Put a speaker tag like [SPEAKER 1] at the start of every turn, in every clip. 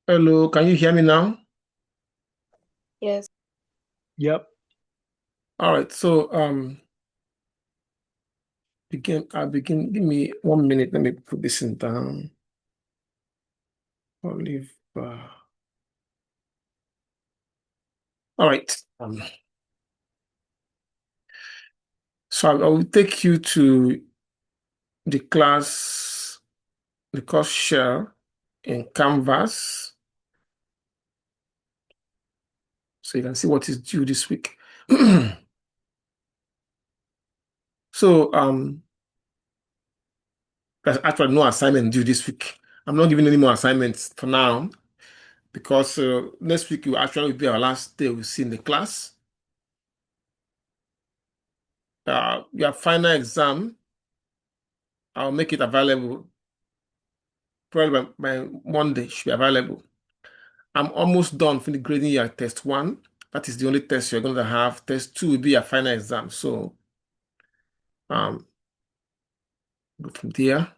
[SPEAKER 1] Hello, can you hear me now?
[SPEAKER 2] Yes.
[SPEAKER 3] Yep.
[SPEAKER 1] All right, so begin. Give me 1 minute. Let me put this in down. Olive. All right. So I will take you to the class, the course share in Canvas, so you can see what is due this week. So there's actually no assignment due this week. I'm not giving any more assignments for now because next week will actually be our last day we'll see in the class. Your final exam, I'll make it available. Probably by Monday, should be available. I'm almost done finished grading your test one. That is the only test you're going to have. Test two will be your final exam. So, go from there.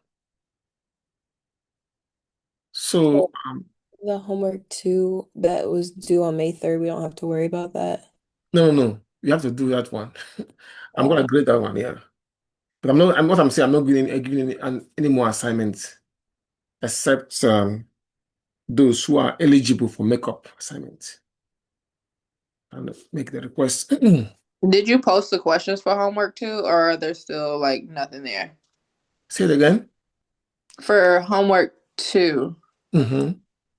[SPEAKER 1] So,
[SPEAKER 2] So the homework two that was due on May 3rd, we don't have to worry about that.
[SPEAKER 1] no. You have to do that one. I'm going to
[SPEAKER 2] Oh,
[SPEAKER 1] grade that one, yeah. But what I'm saying, I'm not giving any more assignments except those who are eligible for makeup assignments. And make the request.
[SPEAKER 4] Did you post the questions for homework too, or are there still like nothing there?
[SPEAKER 1] Say it again.
[SPEAKER 4] For homework two,
[SPEAKER 1] Mm-hmm.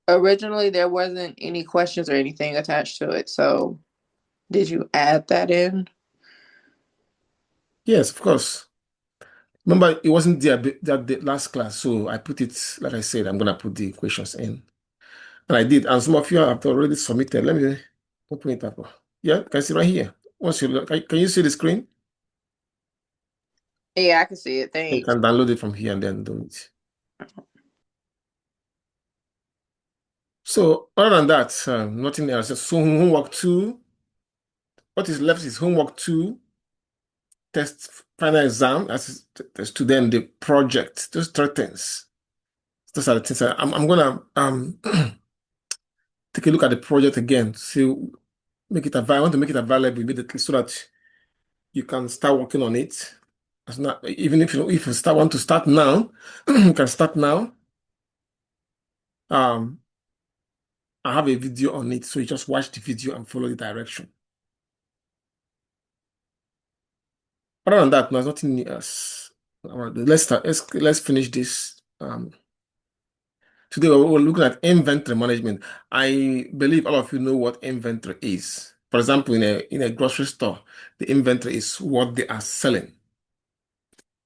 [SPEAKER 4] originally there wasn't any questions or anything attached to it. So did you add that in?
[SPEAKER 1] Yes, of course. Remember, it wasn't there the last class, so I put it, like I said, I'm gonna put the questions in. And I did, and some of you have already submitted. Let me open it up. Yeah, can you see right here? Once you look, can you see the screen?
[SPEAKER 4] Yeah, I can see it.
[SPEAKER 1] You
[SPEAKER 4] Thanks.
[SPEAKER 1] can download it from here and then do it. So other than that, nothing else. So homework two. What is left is homework two, test final exam. That's to then the project. Those three things. Those are the things I'm gonna take a look at the project again. See, make it available. I want to make it available immediately so that you can start working on it. It's not even if you want to start now, you can start now. Um, I have a video on it, so you just watch the video and follow the direction. Other than that, there's nothing else. All right, let's start. Let's finish this. Today we're looking at inventory management. I believe all of you know what inventory is. For example, in a grocery store, the inventory is what they are selling.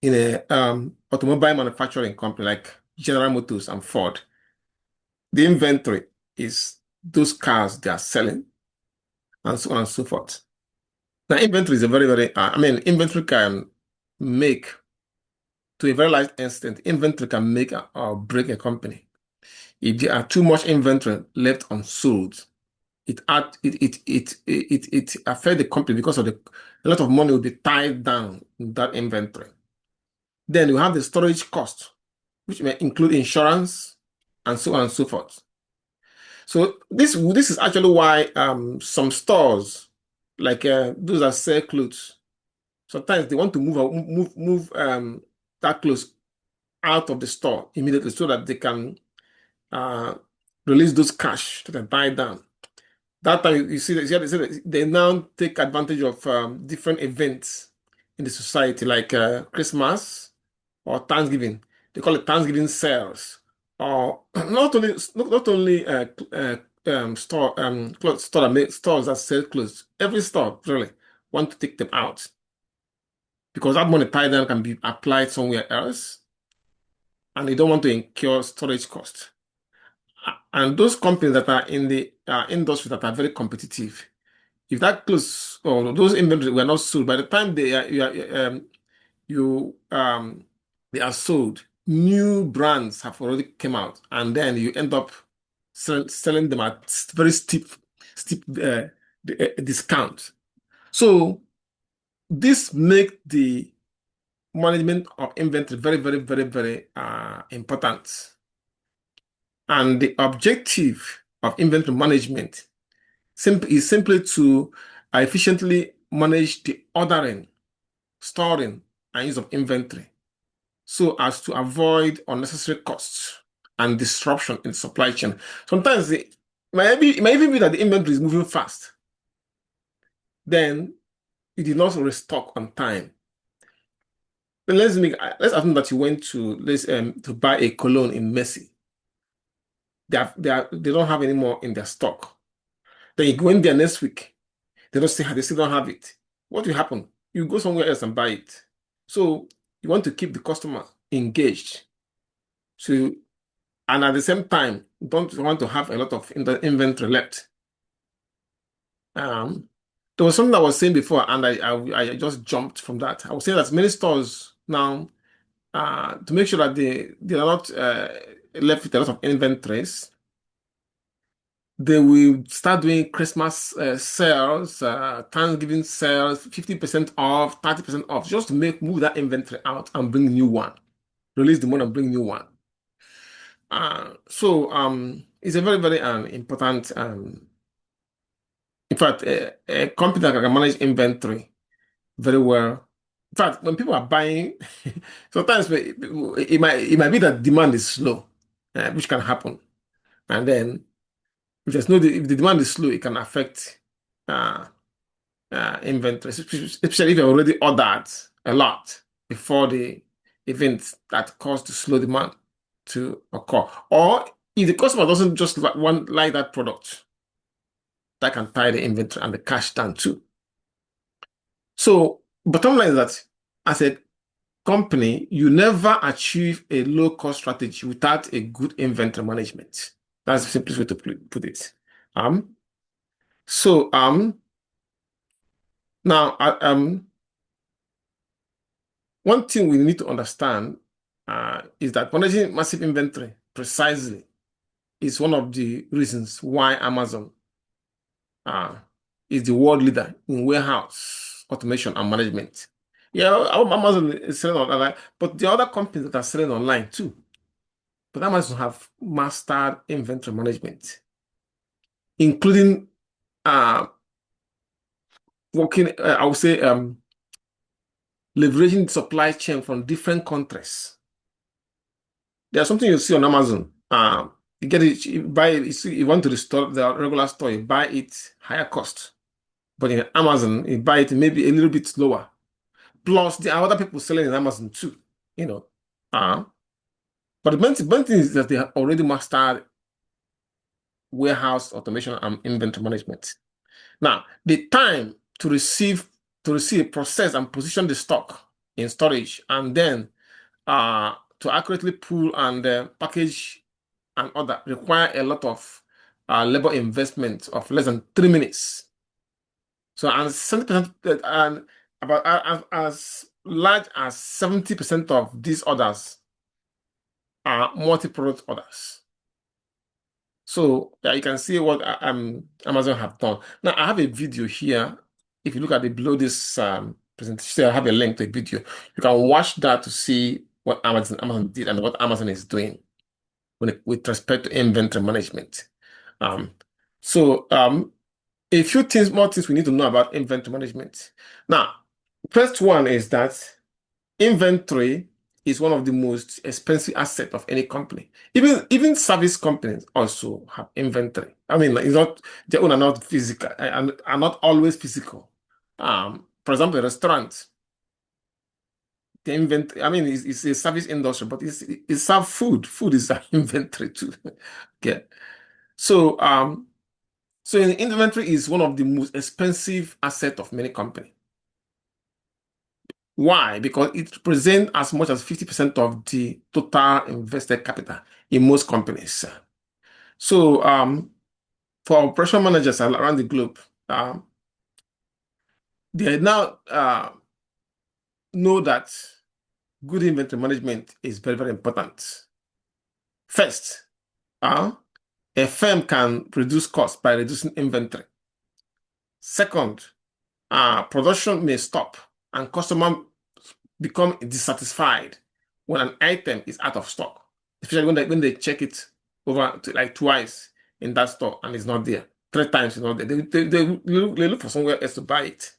[SPEAKER 1] In a automobile manufacturing company like General Motors and Ford, the inventory is those cars they are selling and so on and so forth. Now, inventory is a very, inventory can make, to a very large extent, inventory can make or break a company. If there are too much inventory left unsold, it affect the company because of a lot of money will be tied down in that inventory. Then you have the storage cost, which may include insurance and so on and so forth. So this is actually why some stores like those that sell clothes sometimes they want to move that clothes out of the store immediately so that they can uh, release those cash to then buy down. That time you see that they now take advantage of different events in the society like Christmas or Thanksgiving. They call it Thanksgiving sales. Or not only stores that sell clothes. Every store really want to take them out because that money tied down can be applied somewhere else, and they don't want to incur storage cost. And those companies that are in the industry that are very competitive, if that clothes or those inventory were not sold by the time they are sold, new brands have already come out, and then you end up selling them at very steep discount. So this make the management of inventory very important. And the objective of inventory management is simply to efficiently manage the ordering, storing, and use of inventory so as to avoid unnecessary costs and disruption in supply chain. Sometimes it might even be that the inventory is moving fast. Then you did not restock on time. Then let's assume that you went to buy a cologne in Messi. They don't have any more in their stock. Then you go in there next week. They still don't have it. What will happen? You go somewhere else and buy it. So you want to keep the customer engaged. So, and at the same time, don't want to have a lot of inventory left. There was something I was saying before, and I just jumped from that. I was saying that many stores now, to make sure that they are not left with a lot of inventories, they will start doing Christmas sales, Thanksgiving sales, 50% off, 30% off, just to move that inventory out and bring new one. Release the money and bring new one. So it's a very, very important. In fact, a company that can manage inventory very well. In fact, when people are buying, sometimes it might be that demand is slow, which can happen, and then if if the demand is slow, it can affect inventory, especially if you already ordered a lot before the event that caused the slow demand to occur, or if the customer doesn't just like that product, that can tie the inventory and the cash down too. So bottom line is that as a company, you never achieve a low-cost strategy without a good inventory management. That's the simplest way to put it. Now, one thing we need to understand is that managing massive inventory precisely is one of the reasons why Amazon is the world leader in warehouse automation and management. Yeah, Amazon is selling online, but the other companies that are selling online too. But Amazon have mastered inventory management, including working, I would say, leveraging supply chain from different countries. There's something you see on Amazon. You get it, you buy it, you want to restore the regular store, you buy it higher cost. But in Amazon, you buy it maybe a little bit lower. Plus, there are other people selling in Amazon too, you know. But the main thing is that they have already mastered warehouse automation and inventory management. Now, the time to receive, process, and position the stock in storage, and then to accurately pull and package and order require a lot of labor investment of less than 3 minutes. So, and 70%, and about as large as 70% of these orders are multi-product orders. So you can see what Amazon have done. Now I have a video here. If you look at below this presentation, I have a link to a video. You can watch that to see what Amazon did and what Amazon is doing with respect to inventory management. A few more things we need to know about inventory management. Now, first one is that inventory is one of the most expensive assets of any company. Even service companies also have inventory. I mean, it's not, their own are not physical, and are not always physical. For example, a restaurant, the inventory, I mean, it's a service industry, but it's serve food. Food is an inventory too. Okay. So inventory is one of the most expensive assets of many companies. Why? Because it represents as much as 50% of the total invested capital in most companies. So for operation managers around the globe, they now know that good inventory management is very, very important. First, a firm can reduce costs by reducing inventory. Second, production may stop and customers become dissatisfied when an item is out of stock, especially when they check it like twice in that store and it's not there. 3 times it's not there. They look for somewhere else to buy it.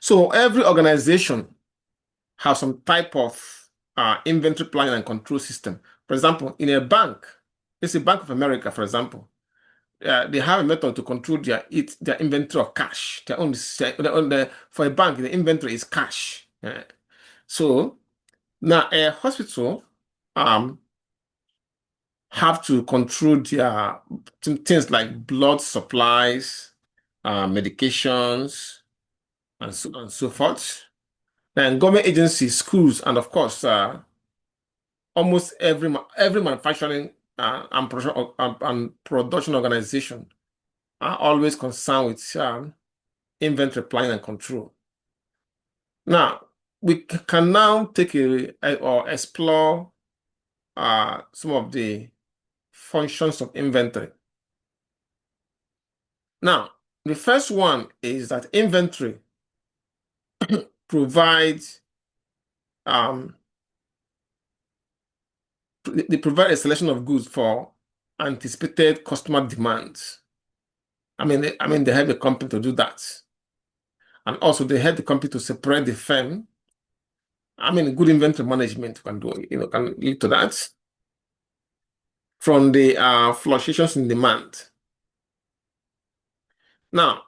[SPEAKER 1] So every organization has some type of inventory planning and control system. For example, in a bank, let's say Bank of America, for example, they have a method to control their inventory of cash. For a bank, the inventory is cash. So now a hospital have to control their things like blood supplies, medications, and so on and so forth. And government agencies, schools, and of course, almost every manufacturing and production organization are always concerned with inventory planning and control. Now, we can now take or explore some of the functions of inventory. Now, the first one is that inventory provides they provide a selection of goods for anticipated customer demands. I mean, they help the company to do that, and also they help the company to separate the firm. I mean, good inventory management can lead to that from the fluctuations in demand. Now,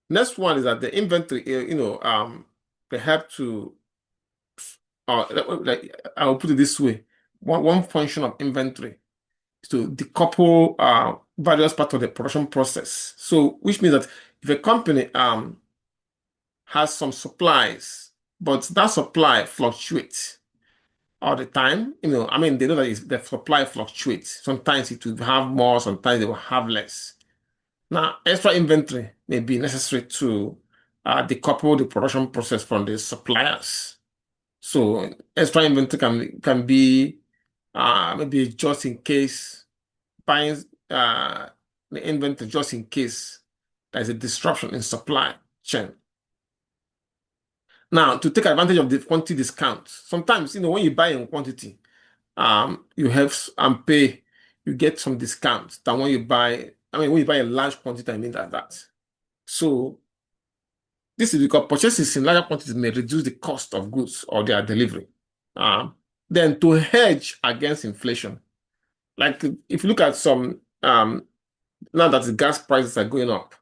[SPEAKER 1] next one is that the inventory, they help to, like I'll put it this way: one function of inventory is to decouple various parts of the production process. So, which means that if a company has some supplies, but that supply fluctuates all the time, they know that the supply fluctuates. Sometimes it will have more, sometimes they will have less. Now, extra inventory may be necessary to decouple the production process from the suppliers. So extra inventory can be maybe just in case buying the inventory just in case there's a disruption in supply chain. Now, to take advantage of the quantity discount, sometimes when you buy in quantity, you have and pay, you get some discounts than when you buy. When you buy a large quantity, that. So this is because purchases in larger quantities may reduce the cost of goods or their delivery. Then to hedge against inflation, like if you look at some now that the gas prices are going up,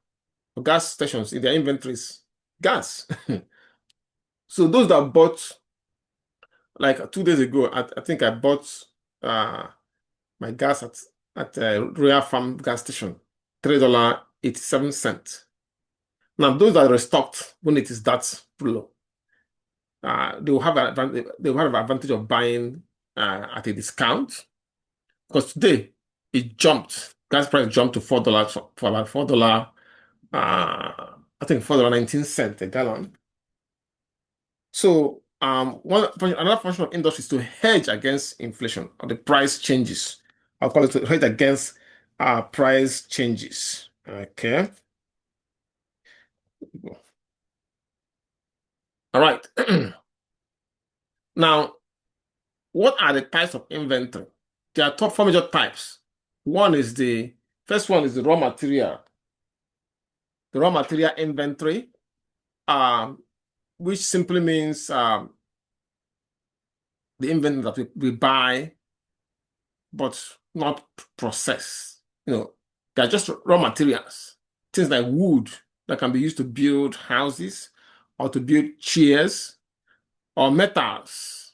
[SPEAKER 1] for gas stations in their inventories, gas. So those that bought, like 2 days ago, I think I bought my gas at Royal Farm gas station, $3.87. Now, those that are restocked when it is that low, they will have an advantage of buying at a discount, because today it jumped. Gas price jumped to $4 for about $4. I think $4.19 a gallon. So another function of industry is to hedge against inflation or the price changes. I'll call it to hedge against price changes. Okay. All right. Now, what are the types of inventory? There are four major types. First one is the raw material. The raw material inventory, which simply means the inventory that we buy, but not process. They're just raw materials, things like wood that can be used to build houses or to build chairs, or metals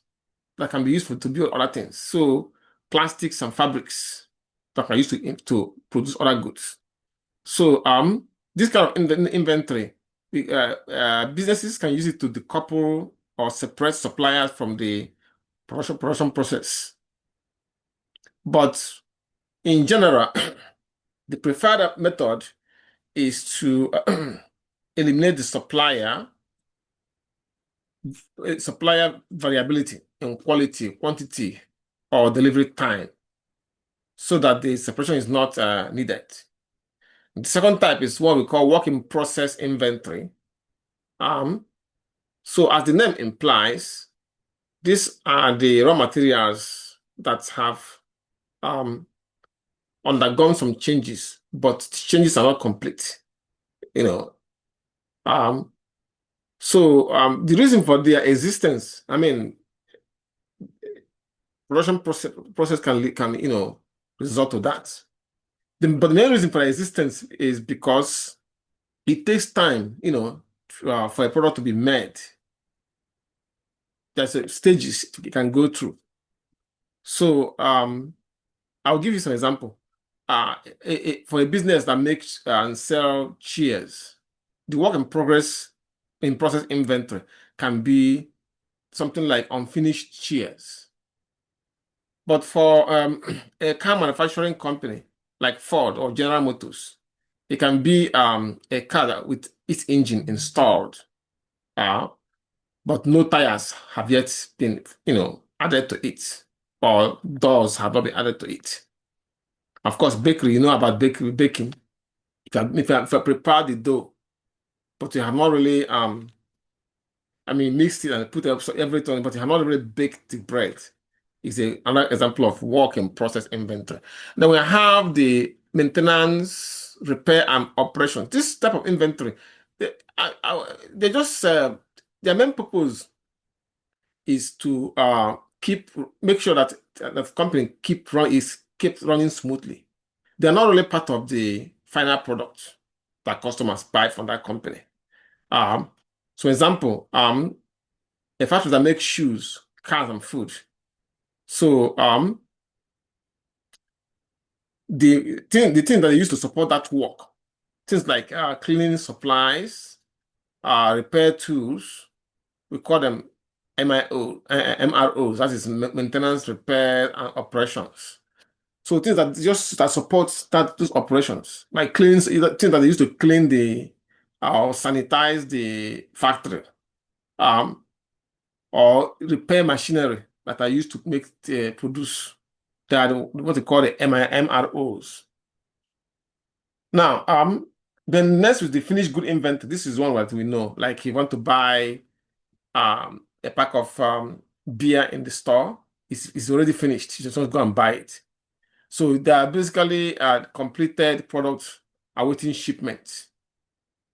[SPEAKER 1] that can be used to build other things. So plastics and fabrics that are used to produce other goods. So this kind of inventory, businesses can use it to decouple or separate suppliers from the production process. But in general, the preferred method is to eliminate the supplier variability in quality, quantity, or delivery time, so that the separation is not needed. The second type is what we call work in process inventory. So as the name implies, these are the raw materials that have undergone some changes, but changes are not complete. So the reason for their existence, I mean, production process can result to that. But the main reason for their existence is because it takes time, for a product to be made. There's stages it can go through. So I'll give you some example. For a business that makes and sell chairs, the work in progress in process inventory can be something like unfinished chairs. But for a car manufacturing company like Ford or General Motors, it can be a car with its engine installed, but no tires have yet been, added to it, or doors have not been added to it. Of course, bakery, you know about baking. If you prepare the dough, but you have not really, mixed it and put everything, but you have not really baked the bread. It's another example of work in process inventory. Then we have the maintenance, repair, and operation. This type of inventory, they just their main purpose is to make sure that the company keeps running smoothly. They're not really part of the final product that customers buy from that company. So example, a factory that makes shoes, cars, and food. So the thing that they use to support that work, things like cleaning supplies, repair tools, we call them MROs, that is maintenance, repair, and operations. So things that support those operations, like things that they use to clean or sanitize the factory, or repair machinery that are used to produce. They are what they call the MROs. Now, then next is the finished good inventory. This is one that we know, like you want to buy a pack of beer in the store. It's already finished. You just go and buy it. So they are basically completed products awaiting shipment.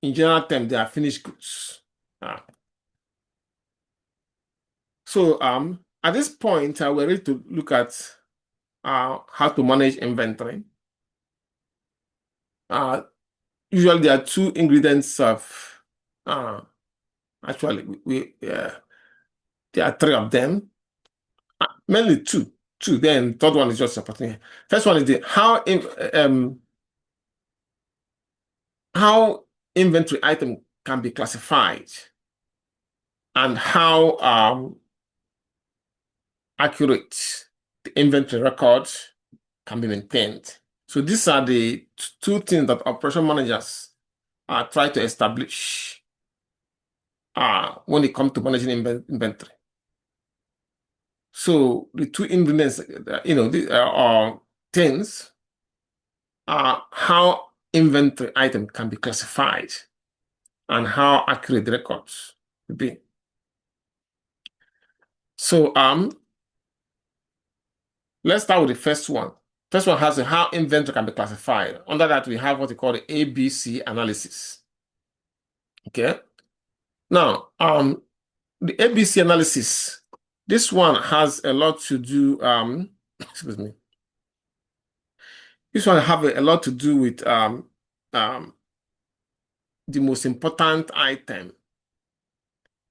[SPEAKER 1] In general terms, they are finished goods. So at this point, we're ready to look at how to manage inventory. Usually, there are two ingredients of. Actually, there are three of them. Mainly two. Then third one is just supporting. First one is how inventory item can be classified and how accurate the inventory records can be maintained. So these are the two things that operation managers try to establish when it comes to managing inventory. So the two ingredients, are things how inventory item can be classified and how accurate the records will be. So let's start with the first one. First one has how inventory can be classified. Under that, we have what we call the ABC analysis. Okay. Now, the ABC analysis, this one has a lot to do. Excuse me. This one have a lot to do with the most important item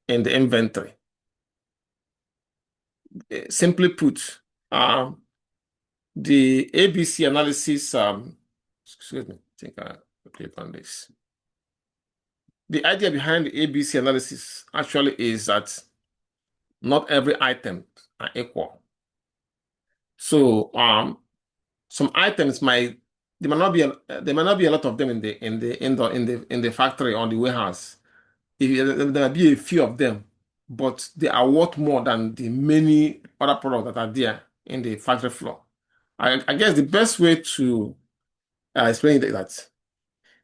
[SPEAKER 1] in the inventory. Simply put, the ABC analysis, excuse me, I think I click on this. The idea behind the ABC analysis actually is that not every item are equal. So some items there might not be a lot of them in the factory or the warehouse. There might be a few of them, but they are worth more than the many other products that are there in the factory floor. I guess the best way to explain that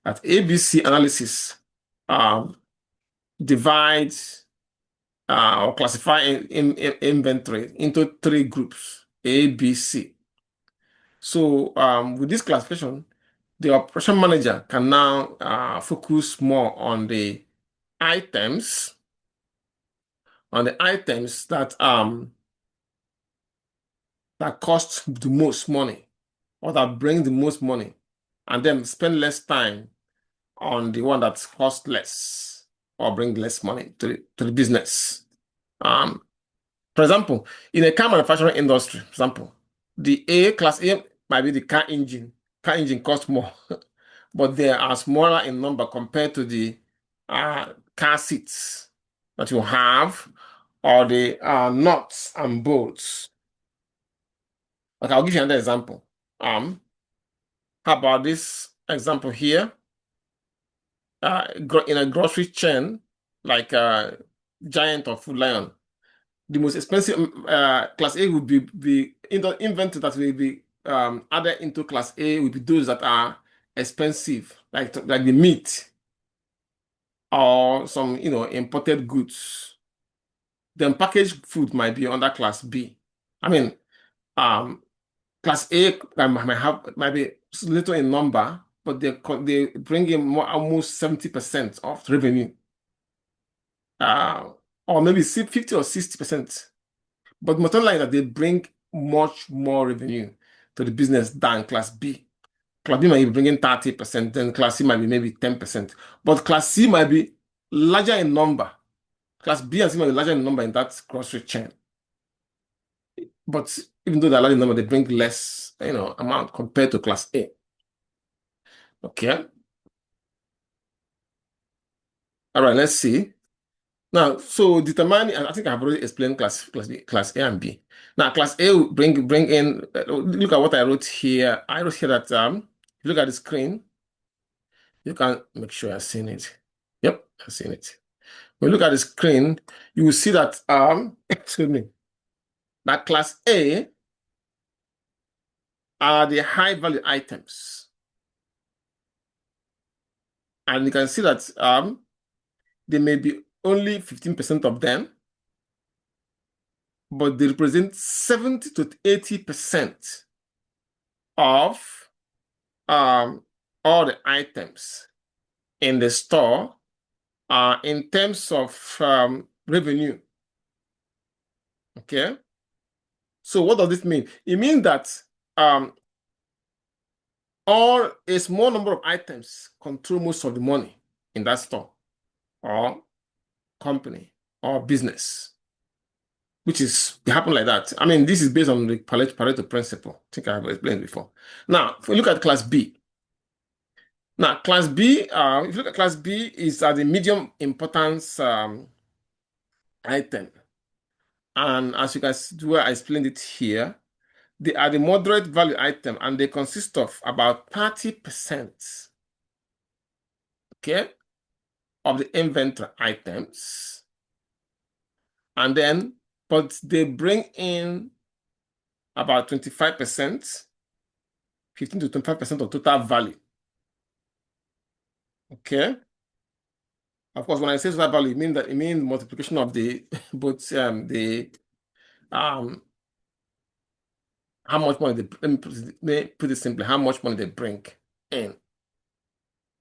[SPEAKER 1] ABC analysis divides or classify inventory into 3 groups, A, B, C. So with this classification, the operation manager can now focus more on the items, that cost the most money or that bring the most money, and then spend less time on the one that costs less or bring less money to the business. For example, in a car manufacturing industry, for example, the class A might be the car engine. Car engine costs more, but they are smaller in number compared to the car seats that you have, or the nuts and bolts. Okay, I'll give you another example. How about this example here? In a grocery chain like Giant or Food Lion, the most expensive class A would be in the inventory that will be added into class A would be those that are expensive, like the meat or some imported goods. Then packaged food might be under class B. I mean, class A might be little in number, but they bring in almost 70% of revenue, or maybe 50 or 60%. But most likely that they bring much more revenue to the business than class B. Class B might be bringing 30%, then class C might be maybe 10%. But class C might be larger in number. Class B and C might be larger in number in that grocery chain. But even though they're large in number, they bring less, amount compared to class A. Okay. All right, let's see. Now, so determining, I think I've already explained class A and B. Now, class A will bring in, look at what I wrote here. I wrote here that, if you look at the screen, you can make sure I've seen it. Yep, I've seen it. When you look at the screen, you will see that, excuse me, that class A are the high value items. And you can see that there may be only 15% of them, but they represent 70 to 80% of all the items in the store in terms of revenue. Okay. So what does this mean? It means that a small number of items control most of the money in that store or company or business, which is happen like that. I mean, this is based on the Pareto principle. I think I've explained before. Now, if we look at class B. Now, class B, if you look at class B, is the medium importance item. And as you can see, where I explained it here, they are the moderate value item, and they consist of about 30%, okay, of the inventory items. And then, but they bring in about 25%, 15 to 25% of total value. Okay. Of course, when I say total value, it means multiplication of the both how much money let me put it simply, how much money they bring in.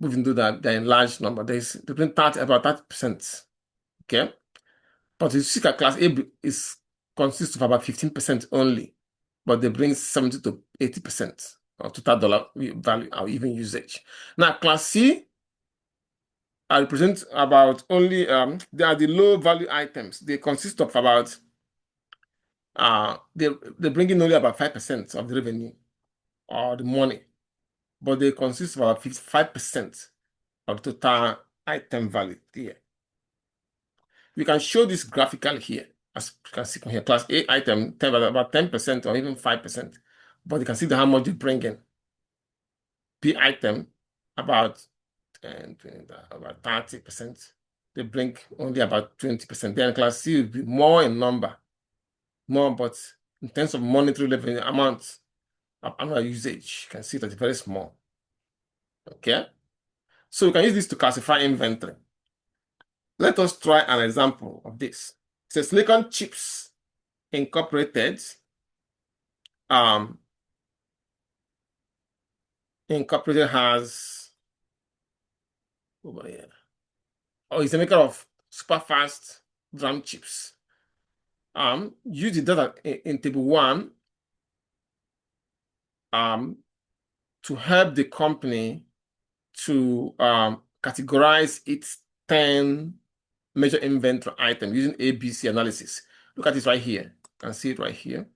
[SPEAKER 1] Even though that they're in large number, they bring about 30%. Okay. But you see that class A consists of about 15% only, but they bring 70 to 80% of total dollar value or even usage. Now, class C represent about only they are the low value items. They consist of about they bring in only about 5% of the revenue or the money, but they consist of about 55% of total item value here. We can show this graphically here, as you can see from here. Class A item about 10% or even 5%, but you can see how much they bring in. B item about 10, 20, about 30%. They bring only about 20%. Then class C will be more in number, but in terms of monetary revenue amounts of annual usage, you can see that it's very small. Okay, so we can use this to classify inventory. Let us try an example of this. So Silicon Chips Incorporated has over here. Oh, it's a maker of super fast DRAM chips. Use the data in table 1 to help the company to categorize its 10 major inventory items using ABC analysis. Look at it right here. You can see it right here.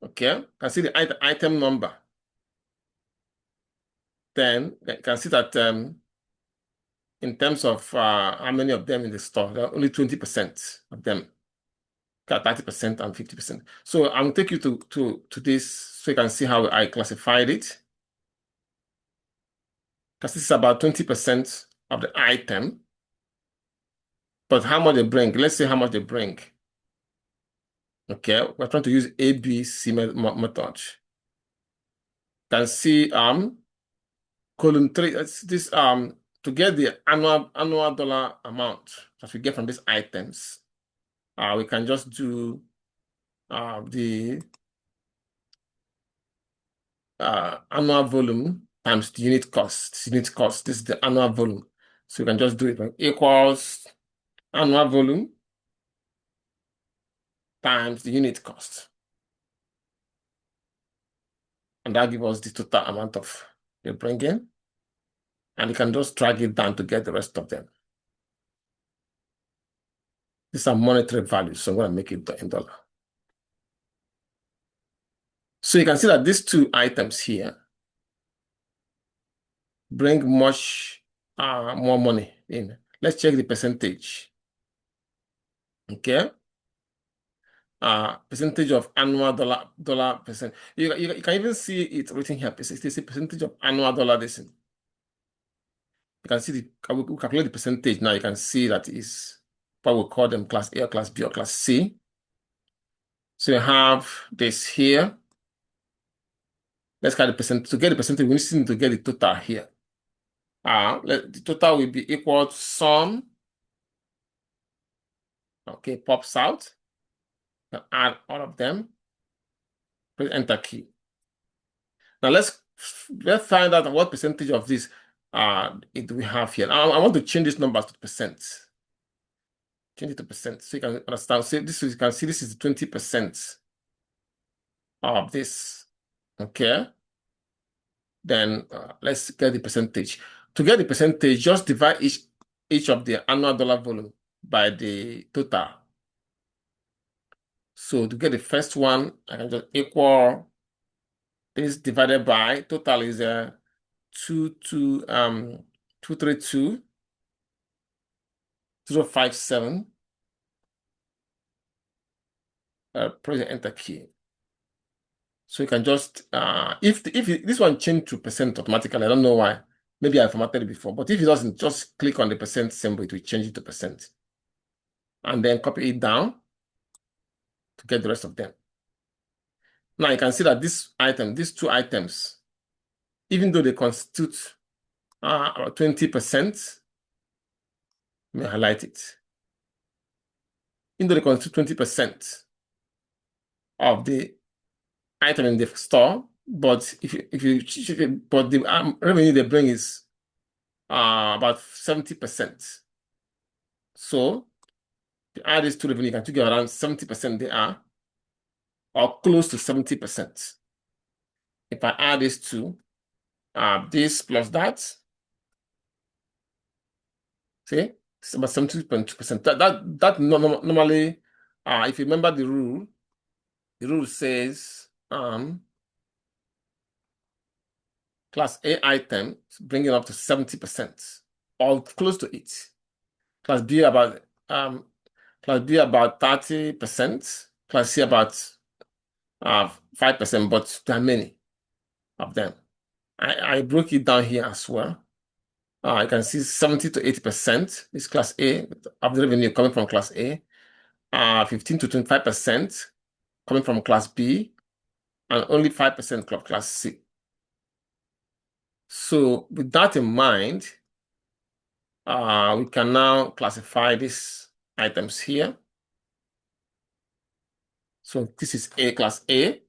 [SPEAKER 1] Okay, you can see the item number. Then you can see that in terms of how many of them in the store, there are only 20% of them. Got 30% and 50%. So I'll take you to this so you can see how I classified it. Because this is about 20% of the item. But how much they bring? Let's say how much they bring. Okay, we're trying to use ABC method. You can see column 3. It's this to get the annual dollar amount that we get from these items. We can just do the annual volume times the unit cost. Unit cost. This is the annual volume. So you can just do it like equals annual volume times the unit cost. And that gives us the total amount of the bringing. And you can just drag it down to get the rest of them. These are monetary values, so I'm going to make it in dollar. So you can see that these two items here bring much more money in. Let's check the percentage. Okay. Percentage of annual dollar percent. You can even see it written here. It's a percentage of annual dollar this. You can see we calculate the percentage now. You can see that is what we call them class A or class B or class C. So you have this here. Let's get the percent. To get the percentage, we need to get the total here. The total will be equal to sum. Okay, pops out. Add all of them. Press enter key. Now let's find out what percentage of this do we have here. Now, I want to change these numbers to percent. Change it to percent so you can understand. So this is, you can see this is 20% of this. Okay. Then let's get the percentage. To get the percentage, just divide each of the annual dollar volume by the total. So to get the first one, I can just equal this divided by total is 232,057. Press the enter key. So you can just if this one changed to percent automatically, I don't know why. Maybe I formatted it before, but if it doesn't, just click on the percent symbol, it will change it to percent. And then copy it down to get the rest of them. Now you can see that these two items, even though they constitute about 20%, let me highlight it. Even though they constitute 20% of the item in the store, but but the revenue they bring is about 70%. So to add these two revenue, you can figure around 70% they are, or close to 70%. If I add these two, this plus that, see, it's about 70.2%. That normally, if you remember the rule says class A item bringing up to 70% or close to it. Class B about 30%. Class C about 5%, but there are many of them. I broke it down here as well. You can see 70 to 80% is class A of the revenue coming from class A. 15 to 25% coming from class B, and only 5% from class C. So with that in mind, we can now classify these items here. So this is class A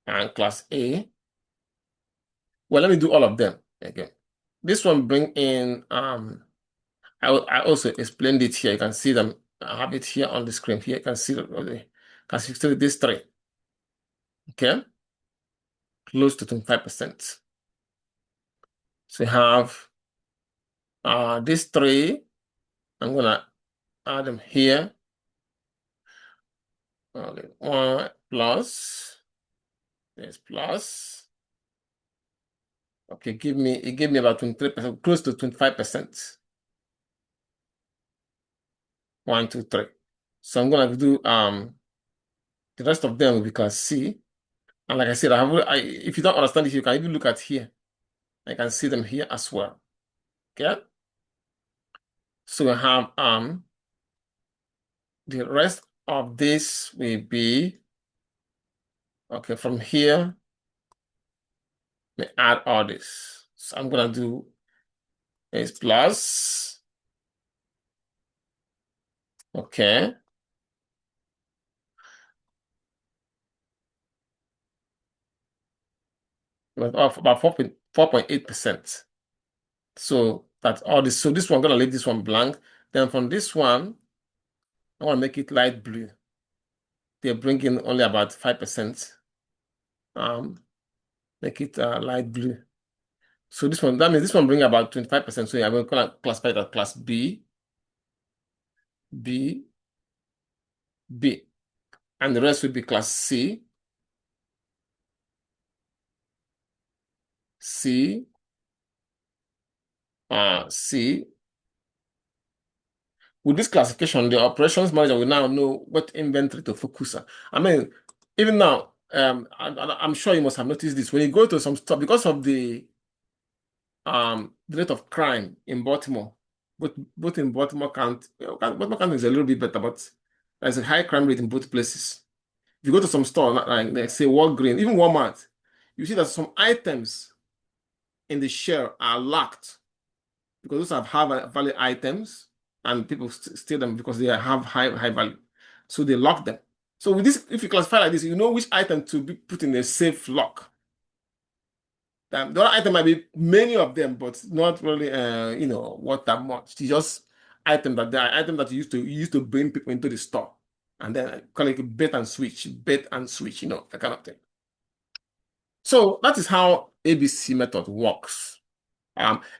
[SPEAKER 1] and class A. Well, let me do all of them again. This one bring in, I also explained it here. You can see them. I have it here on the screen. Here you can see these three. Okay, close to 25%. So you have these three. I'm gonna add them here. Okay, 1 plus. There's plus. Okay, it gave me about 23%, close to 25%. 1, 2, 3. So I'm gonna do the rest of them will be class C. And like I said, if you don't understand it, you can even look at here. I can see them here as well. Okay. So we have the rest of this will be okay from here. We add all this. So I'm gonna do is plus. Okay. About 4.8%. So that's all this. So this one, I'm gonna leave this one blank. Then from this one, I want to make it light blue. They're bringing only about 5%. Make it light blue. So this one, that means this one bring about 25%. So I'm gonna classify it as class B, B, B. And the rest will be class C, C, C. With this classification, the operations manager will now know what inventory to focus on. I mean, even now, I'm sure you must have noticed this. When you go to some stuff, because of the rate of crime in Baltimore, both in Baltimore County, Baltimore County is a little bit better, but there's a high crime rate in both places. If you go to some store, like say Walgreens, even Walmart, you see that some items in the shelf are locked because those are high value items and people steal them because they have high value. So they lock them. So with this, if you classify like this, you know which item to be put in a safe lock. The other item might be many of them, but not really, worth that much. It's just item that you used to bring people into the store, and then call it bait and switch, that kind of thing. So that is how ABC method works.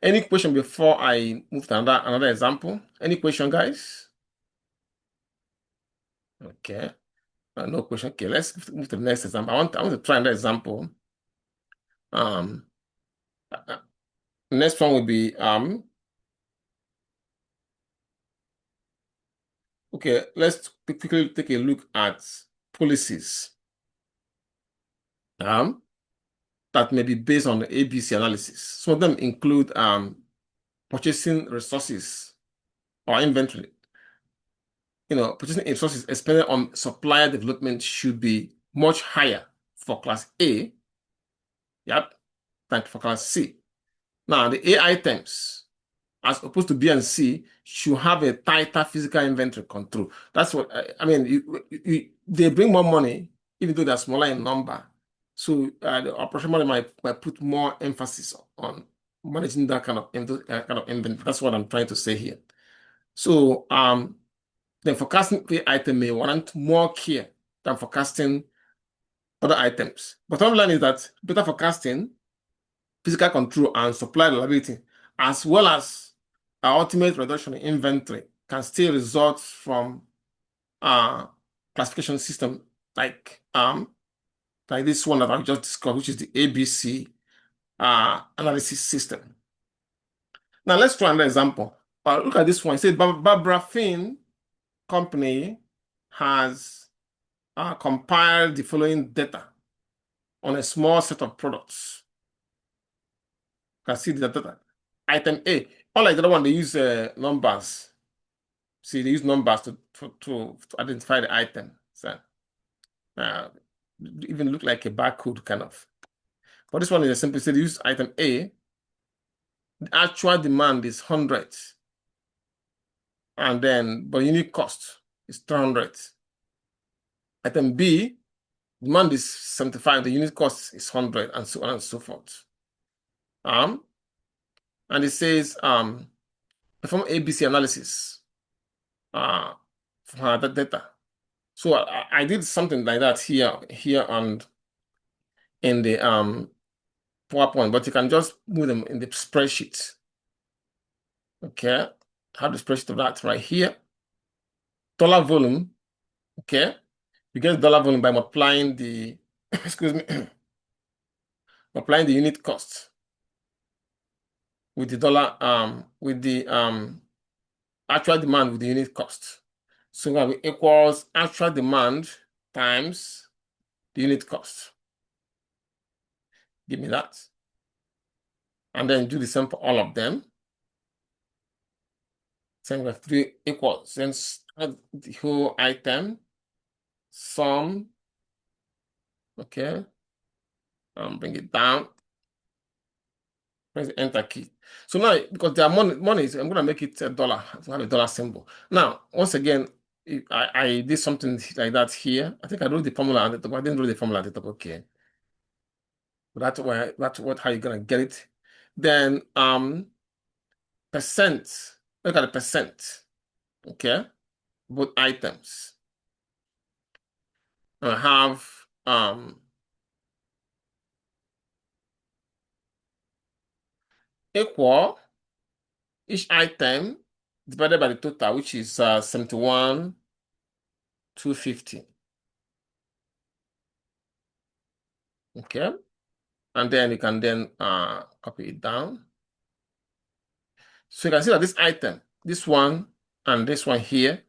[SPEAKER 1] Any question before I move to another example? Any question, guys? Okay. No question. Okay, let's move to the next example. I want to try another example. Next one will be okay, let's quickly take a look at policies that may be based on the ABC analysis. Some of them include purchasing resources or inventory. Purchasing resources expended on supplier development should be much higher for class A, than for class C. Now, the A items, as opposed to B and C, should have a tighter physical inventory control. That's what I mean. They bring more money, even though they're smaller in number. So the operation manager might put more emphasis on managing that kind of inventory. That's what I'm trying to say here. So the forecasting A item may warrant more care than forecasting other items. Bottom line is that better forecasting, physical control, and supply reliability, as well as our ultimate reduction in inventory, can still result from classification system like this one that I just discussed, which is the ABC analysis system. Now let's try another example. Look at this one. It says Barbara Finn Company has compiled the following data on a small set of products. You can see the data. Item A. Unlike the other one, they use numbers. See, they use numbers to identify the item. So, even look like a barcode kind of. But this one is a simple. So they use item A. The actual demand is 100. And then, but unit cost is 300. Item B, demand is 75, the unit cost is 100, and so on and so forth. And it says, perform ABC analysis for that data. So I did something like that here and in the PowerPoint, but you can just move them in the spreadsheet. Okay, I have the spreadsheet of that right here. Dollar volume. Okay, you get dollar volume by multiplying the excuse me, multiplying the unit cost with the dollar with the actual demand with the unit cost. So that equals actual demand times the unit cost. Give me that. And then do the same for all of them. Same with 3 equals. Then start the whole item. Sum. Okay. Bring it down. Press the enter key. So now, because there are money, I'm going to make it $1. So I have a dollar symbol. Now, once again, I did something like that here. I think I wrote the formula at the top. I didn't write the formula at the top. Okay. That's how you're gonna get it. Then percent. Look at the percent. Okay, both items. I have equal each item divided by the total, which is 71,250. Okay, and then you can then copy it down. So you can see that this item, this one and this one here,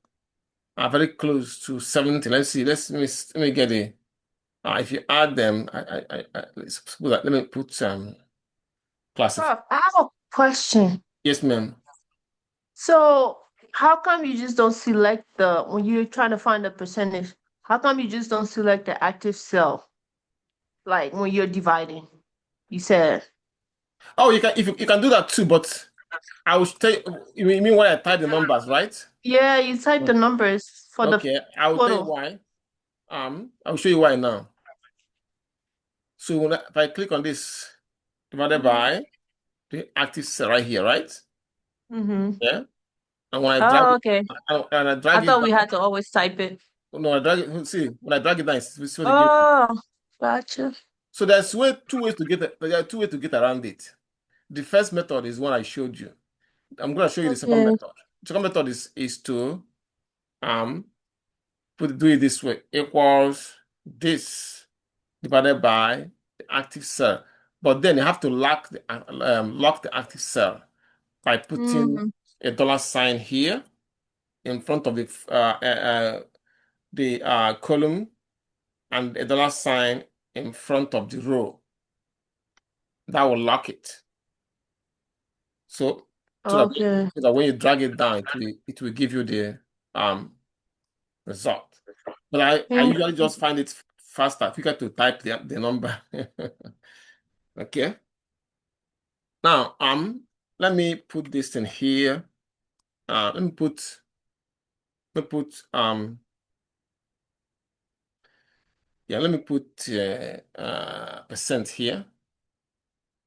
[SPEAKER 1] are very close to 70. Let's see. Let me get it. If you add them, let's suppose that, let me put classify.
[SPEAKER 3] Prof, I have a question.
[SPEAKER 1] Yes, ma'am.
[SPEAKER 3] So, how come you just don't select when you're trying to find the percentage, how come you just don't select the active cell? Like when you're dividing, you said.
[SPEAKER 1] Oh, you can do that too, but I will tell you. You mean when I type the numbers, right?
[SPEAKER 3] Yeah, you type the numbers for the
[SPEAKER 1] Okay, I will tell you
[SPEAKER 3] total.
[SPEAKER 1] why. I'll show you why now. So if I click on this, divided by the active cell right here, right?
[SPEAKER 3] Mm-hmm.
[SPEAKER 1] Yeah. And when I drag
[SPEAKER 3] Oh,
[SPEAKER 1] it,
[SPEAKER 3] okay.
[SPEAKER 1] and I drag
[SPEAKER 3] I
[SPEAKER 1] it
[SPEAKER 3] thought we
[SPEAKER 1] down,
[SPEAKER 3] had to always type it.
[SPEAKER 1] no, I drag it. See, when I drag it down, it's going to give.
[SPEAKER 3] Oh, gotcha.
[SPEAKER 1] So there are two ways to get around it. The first method is one I showed you. I'm going to show you the second
[SPEAKER 3] Okay.
[SPEAKER 1] method. The second method is to do it this way: equals this divided by the active cell. But then you have to lock the active cell by putting a dollar sign here in front of the column and a dollar sign in front of the row. That will lock it. So
[SPEAKER 3] Okay.
[SPEAKER 1] so that when you drag it down, it will give you the result. But I usually just find it quicker to type the number. Okay. Now let me put this in here. Let me put percent here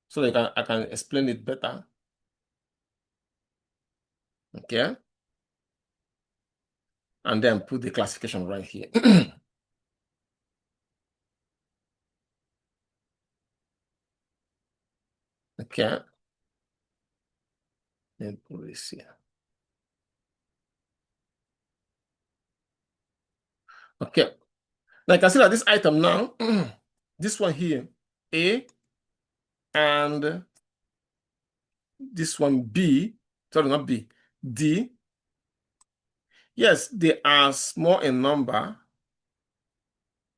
[SPEAKER 1] so that I can explain it better. Okay. And then put the classification right here. Okay. Then put this here. Okay. Now you can see that this item now, this one here, A, and this one B, sorry, not B, D. Yes, they are small in number.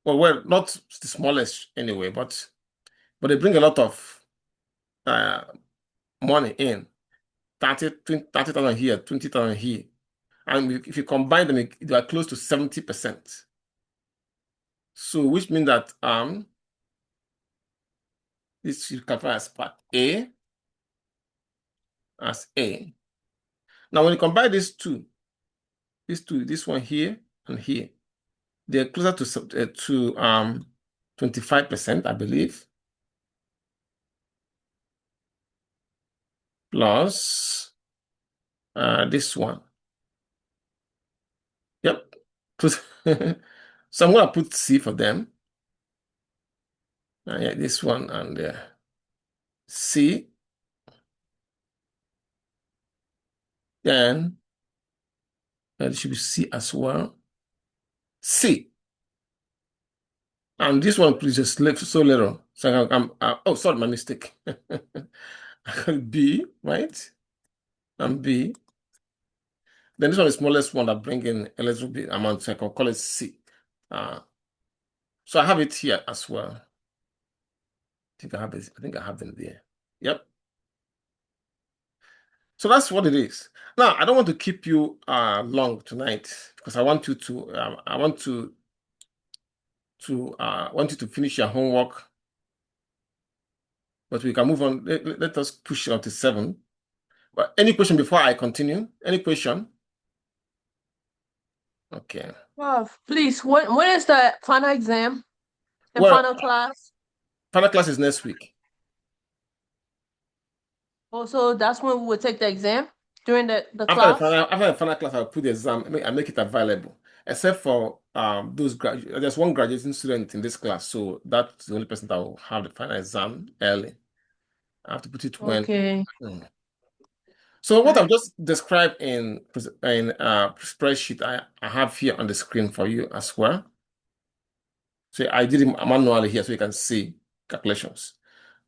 [SPEAKER 1] Well, not the smallest anyway, but they bring a lot of money in. 30,000 here, 20,000 here. And if you combine them, they are close to 70%. So which means that this you classify as part A, as A. Now, when you combine these two, this one here and here, they're closer to 25%, I believe, plus this one. Yep. So I'm gonna put C for them. Yeah, this one and C. Then it should be C as well. C. And this one, please just left so little. So I'm oh, sorry, my mistake. B, right? And B. Then this one is the smallest one that bring in a little bit amount, so I can call it C. So I have it here as well. I think I have it. I think I have them there. Yep. So that's what it is. Now, I don't want to keep you long tonight because I want you to want you to finish your homework. But we can move on. Let us push on to 7. But any question before I continue? Any question? Okay.
[SPEAKER 3] Please, when is the final exam? The
[SPEAKER 1] Well,
[SPEAKER 3] final class?
[SPEAKER 1] final class is next week.
[SPEAKER 3] Also, that's when we will take the exam during the
[SPEAKER 1] After
[SPEAKER 3] class?
[SPEAKER 1] the final class, I'll put the exam. I make it available, except for those there's one graduating student in this class, so that's the only person that will have the final exam early. I have to put it when.
[SPEAKER 3] Okay.
[SPEAKER 1] So what I've just described in spreadsheet, I have here on the screen for you as well. So I did it manually here, so you can see calculations.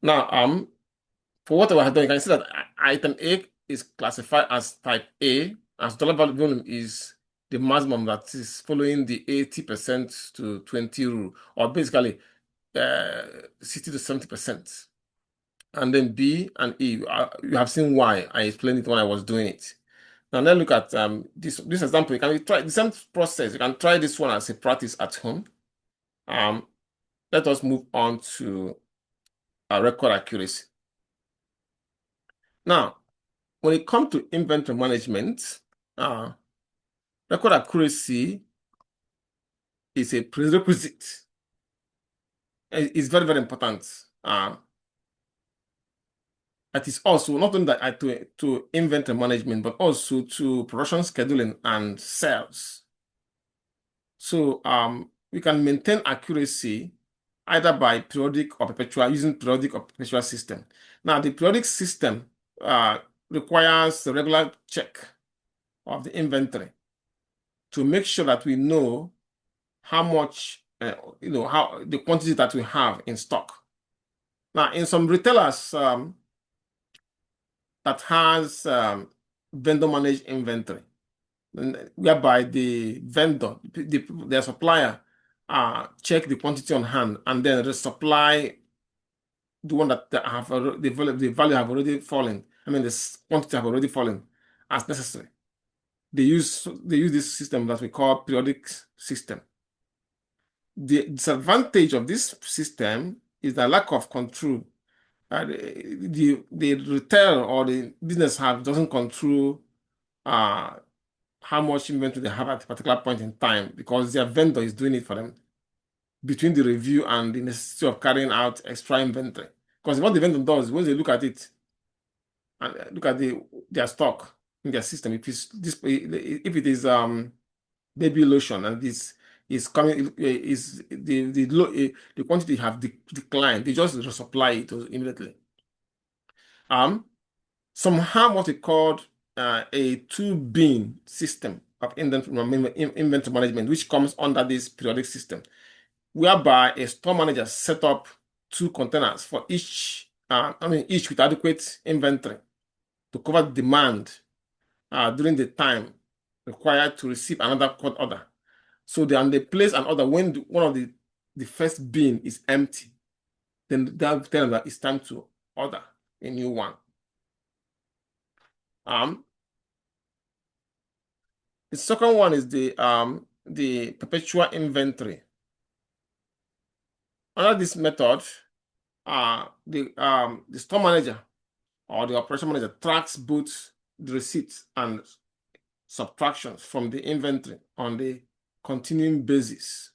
[SPEAKER 1] Now, for what I have done, you can see that item A is classified as type A, as dollar value volume is the maximum that is following the 80% to 20 rule, or basically 60 to 70%. And then B and E, you have seen why I explained it when I was doing it. Now let's look at this example. You can try the same process. You can try this one as a practice at home. Let us move on to record accuracy. Now, when it comes to inventory management, record accuracy is a prerequisite. It's very, very important. It is also not only that to inventory management, but also to production scheduling and sales. So we can maintain accuracy either by periodic or perpetual, using periodic or perpetual system. Now, the periodic system requires a regular check of the inventory to make sure that we know how much, how the quantity that we have in stock. Now, in some retailers that has vendor managed inventory, whereby the vendor, their supplier, check the quantity on hand and then resupply the one that have the value have already fallen. I mean, the quantity have already fallen as necessary. They use this system that we call periodic system. The disadvantage of this system is the lack of control. The retail or the business doesn't control how much inventory they have at a particular point in time because their vendor is doing it for them between the review and the necessity of carrying out extra inventory. Because what the vendor does, when they look at it and look at their stock in their system, if it is baby lotion and this is coming, is the quantity have declined, they just resupply it immediately. Some have what we called a 2-bin system of inventory management, which comes under this periodic system, whereby a store manager set up 2 containers for each, each with adequate inventory to cover the demand during the time required to receive another order. So they place an order when one of the first bin is empty. Then they'll tell them that it's time to order a new one. The second one is the perpetual inventory. Under this method, the store manager or the operation manager tracks both the receipts and subtractions from the inventory on the continuing basis.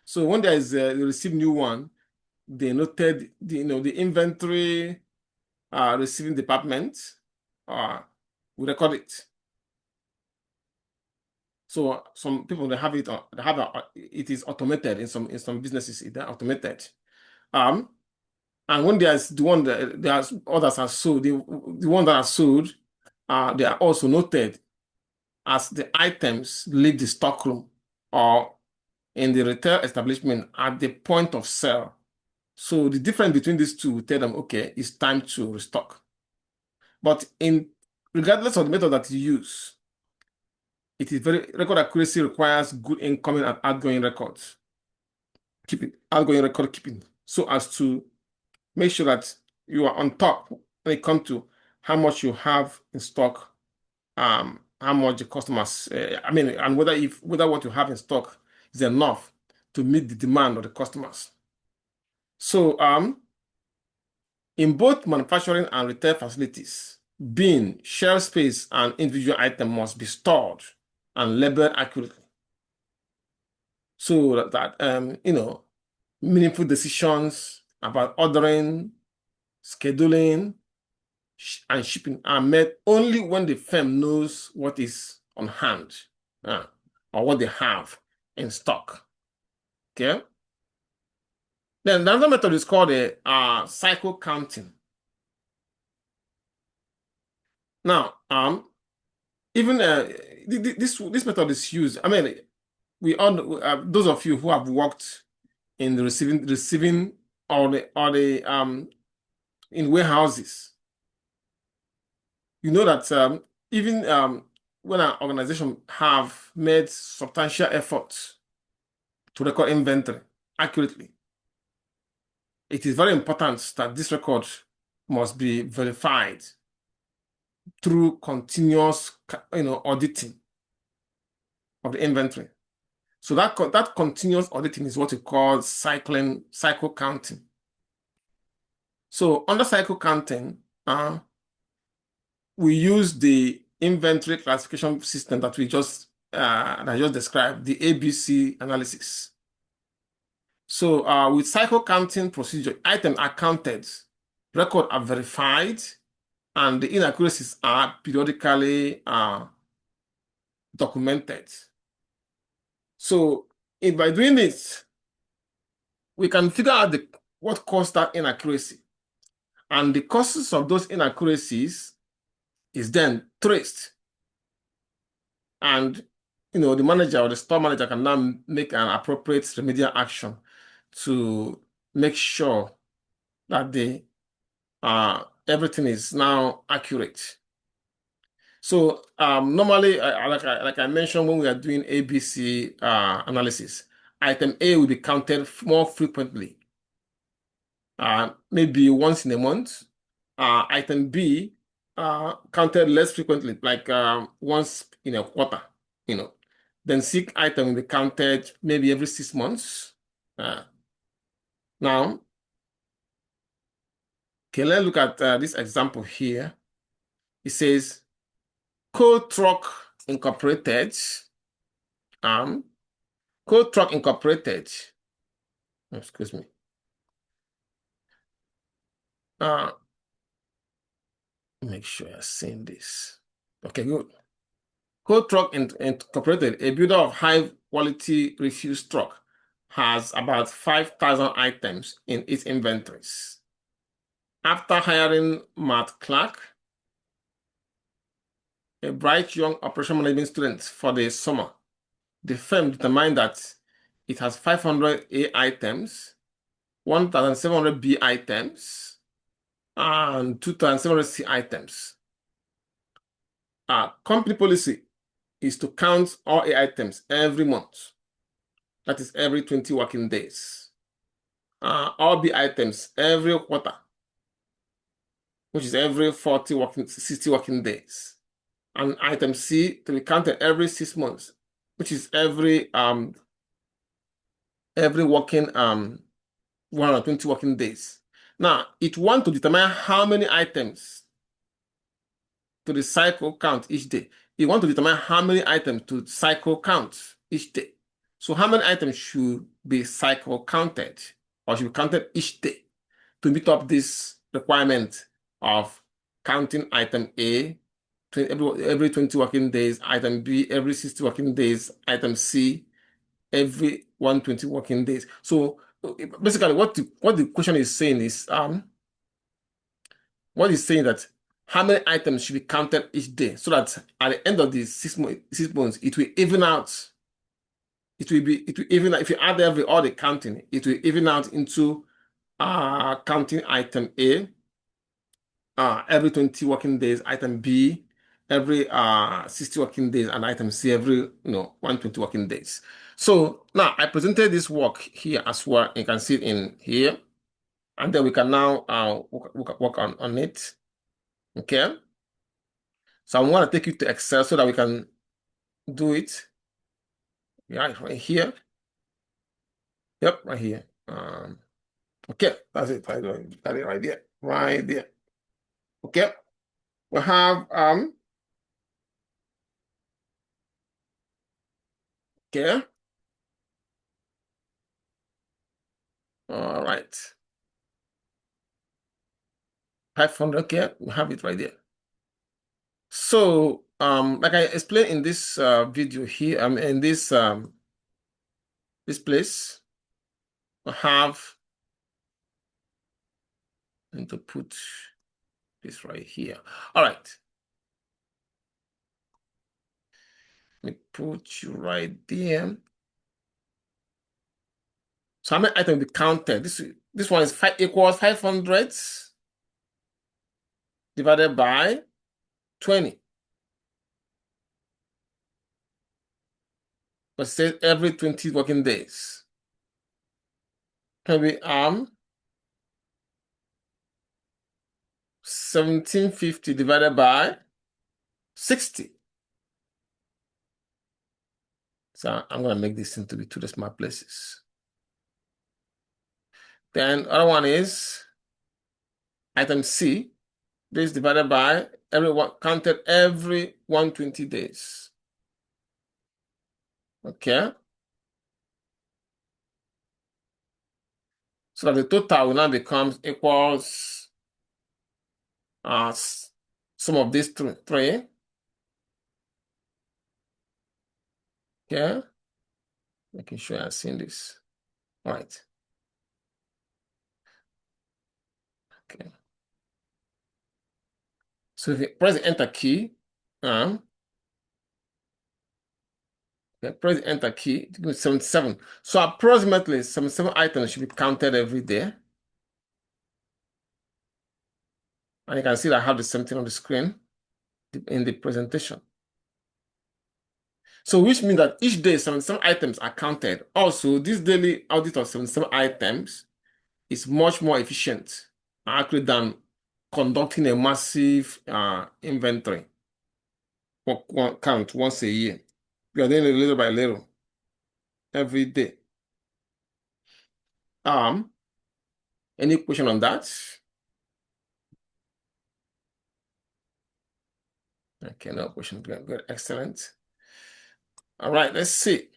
[SPEAKER 1] So when there is a receive new one, they noted the the inventory receiving department will record it. So some people they have it it is automated in some businesses. It's automated. And when there's the one that there's others are sold, the one that are sold, they are also noted as the items leave the stockroom or in the retail establishment at the point of sale. So the difference between these two will tell them, okay, it's time to restock. But regardless of the method that you use, it is record accuracy requires good incoming and outgoing records. Outgoing record keeping, so as to make sure that you are on top when it comes to how much you have in stock, how much the customers, and whether what you have in stock is enough to meet the demand of the customers. So, in both manufacturing and retail facilities, bin, shelf space, and individual item must be stored and labeled accurately, so that meaningful decisions about ordering, scheduling, and shipping are made only when the firm knows what is on hand or what they have in stock. Okay. Then the other method is called a cycle counting. Now, even this method is used. I mean, we all those of you who have worked in the receiving or the in warehouses, you know that even when an organization have made substantial efforts to record inventory accurately, it is very important that this record must be verified through continuous auditing of the inventory. So that continuous auditing is what we call cycle counting. So under cycle counting, we use the inventory classification system that I just described, the ABC analysis. So with cycle counting procedure, items are counted, records are verified, and the inaccuracies are periodically documented. So by doing this, we can figure out what caused that inaccuracy. And the causes of those inaccuracies is then traced. And the manager or the store manager can now make an appropriate remedial action to make sure that everything is now accurate. So normally, like I mentioned, when we are doing ABC analysis, item A will be counted more frequently, maybe once in a month. Item B counted less frequently, like once in a quarter. Then C item will be counted maybe every 6 months. Now, okay, let's look at this example here. It says, Cold Truck Incorporated. Cold Truck Incorporated. Excuse me. Make sure I've seen this. Okay, good. Cold Truck Incorporated, a builder of high-quality refuse truck, has about 5,000 items in its inventories. After hiring Matt Clark, a bright young operation management student, for the summer, the firm determined that it has 500 A items, 1,700 B items, and 2,700 C items. Company policy is to count all A items every month. That is every 20 working days. All B items every quarter, which is every 60 working days. And item C to be counted every 6 months, which is every working 120 working days. Now, it wants to determine how many items to the cycle count each day. It wants to determine how many items to cycle count each day. So how many items should be cycle counted or should be counted each day to meet up this requirement of counting item A every 20 working days, item B every 60 working days, item C every 120 working days. So basically what the question is saying is what is saying that how many items should be counted each day so that at the end of the 6 months it will even out. It will even out. If you add all the counting, it will even out into counting item A every 20 working days, item B every 60 working days, and item C every 120 working days. So now I presented this work here as well. You can see it in here, and then we can now work on it. Okay. So I want to take you to Excel so that we can do it. Yeah, right here. Yep, right here. Okay, that's it. Got it right there. Right there. Okay. We have okay. All right. 500, okay, we have it right there. So, like I explained in this video here, in this this place, we have, and to put this right here. All right. Let me put you right there. So how many items will be counted? This one is equals 500 divided by 20. But it says every 20 working days. Can be 1750 divided by 60. So I'm going to make this into be two decimal places. Then other one is item C. This divided by counted every 120 days. Okay. So the total now becomes equals sum of these three. Okay. Making sure I've seen this. All right. Okay. So if you press the enter key, press the enter key, it gives 77. So approximately 77 items should be counted every day. And you can see that I have the same thing on the screen in the presentation. So which means that each day 77 items are counted. Also, this daily audit of 77 items is much more efficient actually than conducting a massive inventory count once a year. We are doing it little by little every day. Any question on that? Okay, no question. Good, excellent. All right, let's see.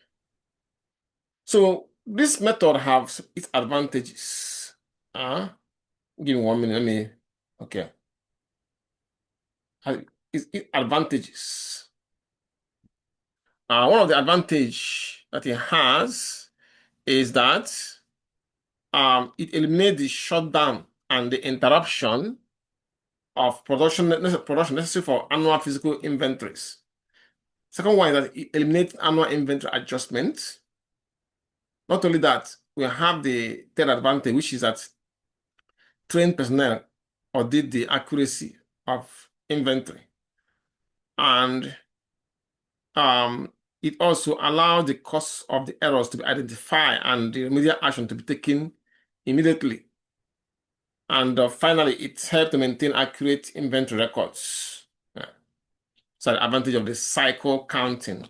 [SPEAKER 1] So this method has its advantages. Give me 1 minute. Okay. Its advantages. One of the advantage that it has is that it eliminates the shutdown and the interruption of production necessary for annual physical inventories. Second one is that it eliminates annual inventory adjustments. Not only that, we have the third advantage, which is that trained personnel audit the accuracy of inventory. And it also allows the cause of the errors to be identified and the remedial action to be taken immediately. And finally, it helps to maintain accurate inventory records. So the advantage of the cycle counting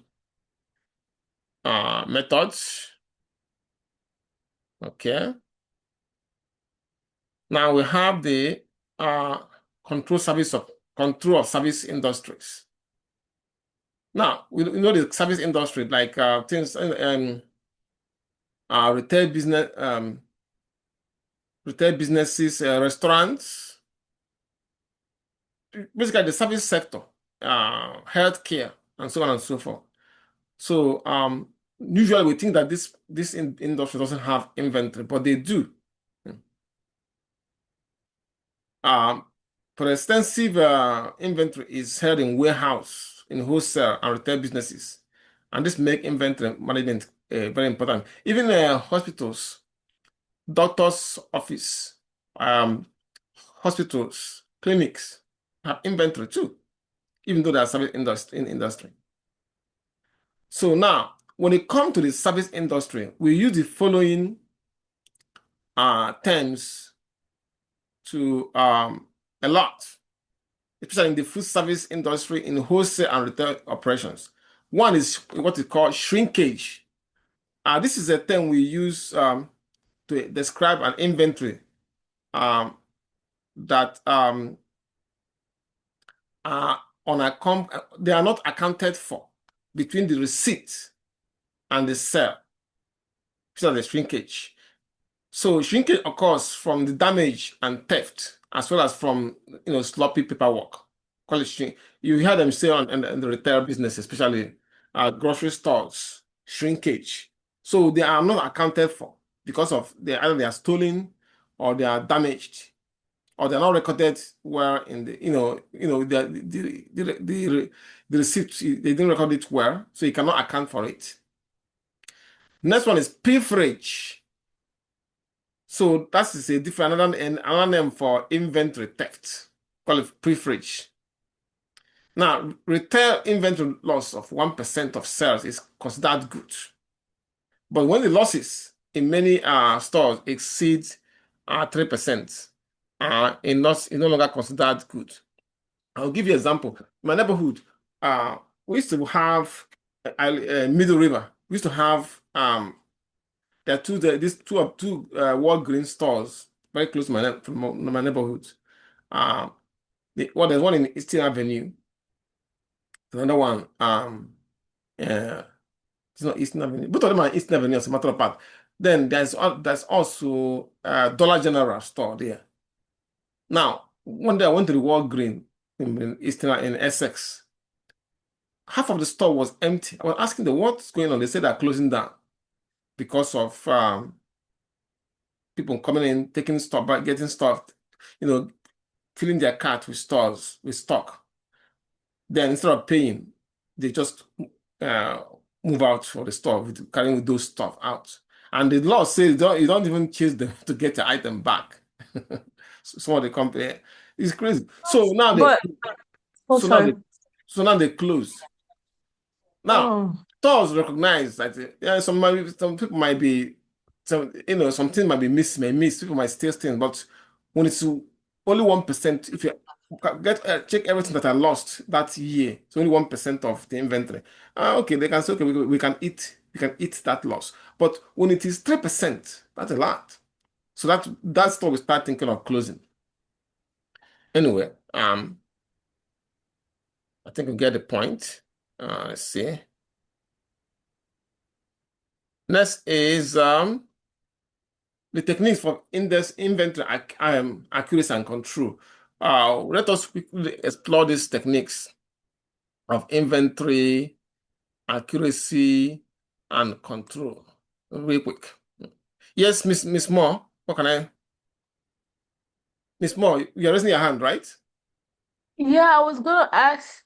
[SPEAKER 1] methods. Okay. Now we have the control of service industries. Now we know the service industry like things retail businesses, restaurants, basically the service sector, healthcare, and so on and so forth. So usually we think that this industry doesn't have inventory, but they do. For extensive inventory is held in warehouse, in wholesale and retail businesses, and this make inventory management very important. Even hospitals, doctors' office, hospitals, clinics have inventory too, even though they are service industry. So now, when it comes to the service industry, we use the following terms to a lot, especially in the food service industry, in wholesale and retail operations. One is what is called shrinkage. This is a term we use to describe an inventory that they are not accounted for between the receipt and the sale. These are the shrinkage. So shrinkage occurs from the damage and theft, as well as from sloppy paperwork. Call it shrink. You hear them say in the retail business, especially grocery stores, shrinkage. So they are not accounted for because of either they are stolen or they are damaged or they're not recorded well in the the receipt. They didn't record it well, so you cannot account for it. Next one is pilferage. So that is a different another name for inventory theft. Call it pilferage. Now, retail inventory loss of 1% of sales is considered good. But when the losses in many stores exceed 3%, it's no longer considered good. I'll give you an example. In my neighborhood, we used to have Middle River. We used to have there are these two Walgreens stores very close to my neighborhood. There's one in Eastern Avenue. Another one, it's not Eastern Avenue. Both of them are Eastern Avenue, as a matter of fact. Then there's also Dollar General store there. Now, one day I went to the Walgreens in Essex. Half of the store was empty. I was asking them what's going on. They said they're closing down because of people coming in, taking stuff, getting stuff, filling their cart with stock. Then instead of paying, they just move out for the store carrying those stuff out. And the law says you don't even chase them to get your item back. Some of the company, it's crazy. So now now they close. Now stores recognize that some people might be something might be miss. People might steal things, but when it's only 1%, if you check everything that I lost that year, it's only 1% of the inventory. Okay, they can say, okay, we can eat that loss. But when it is 3%, that's a lot. So that store we start thinking of closing. Anyway, I think we get the point. Let's see. Next is the techniques for inventory accuracy and control. Let us quickly explore these techniques of inventory accuracy and control real quick. Yes, Miss Moore, what can I? Miss Moore, you're raising your hand, right?
[SPEAKER 3] Yeah, I was gonna ask,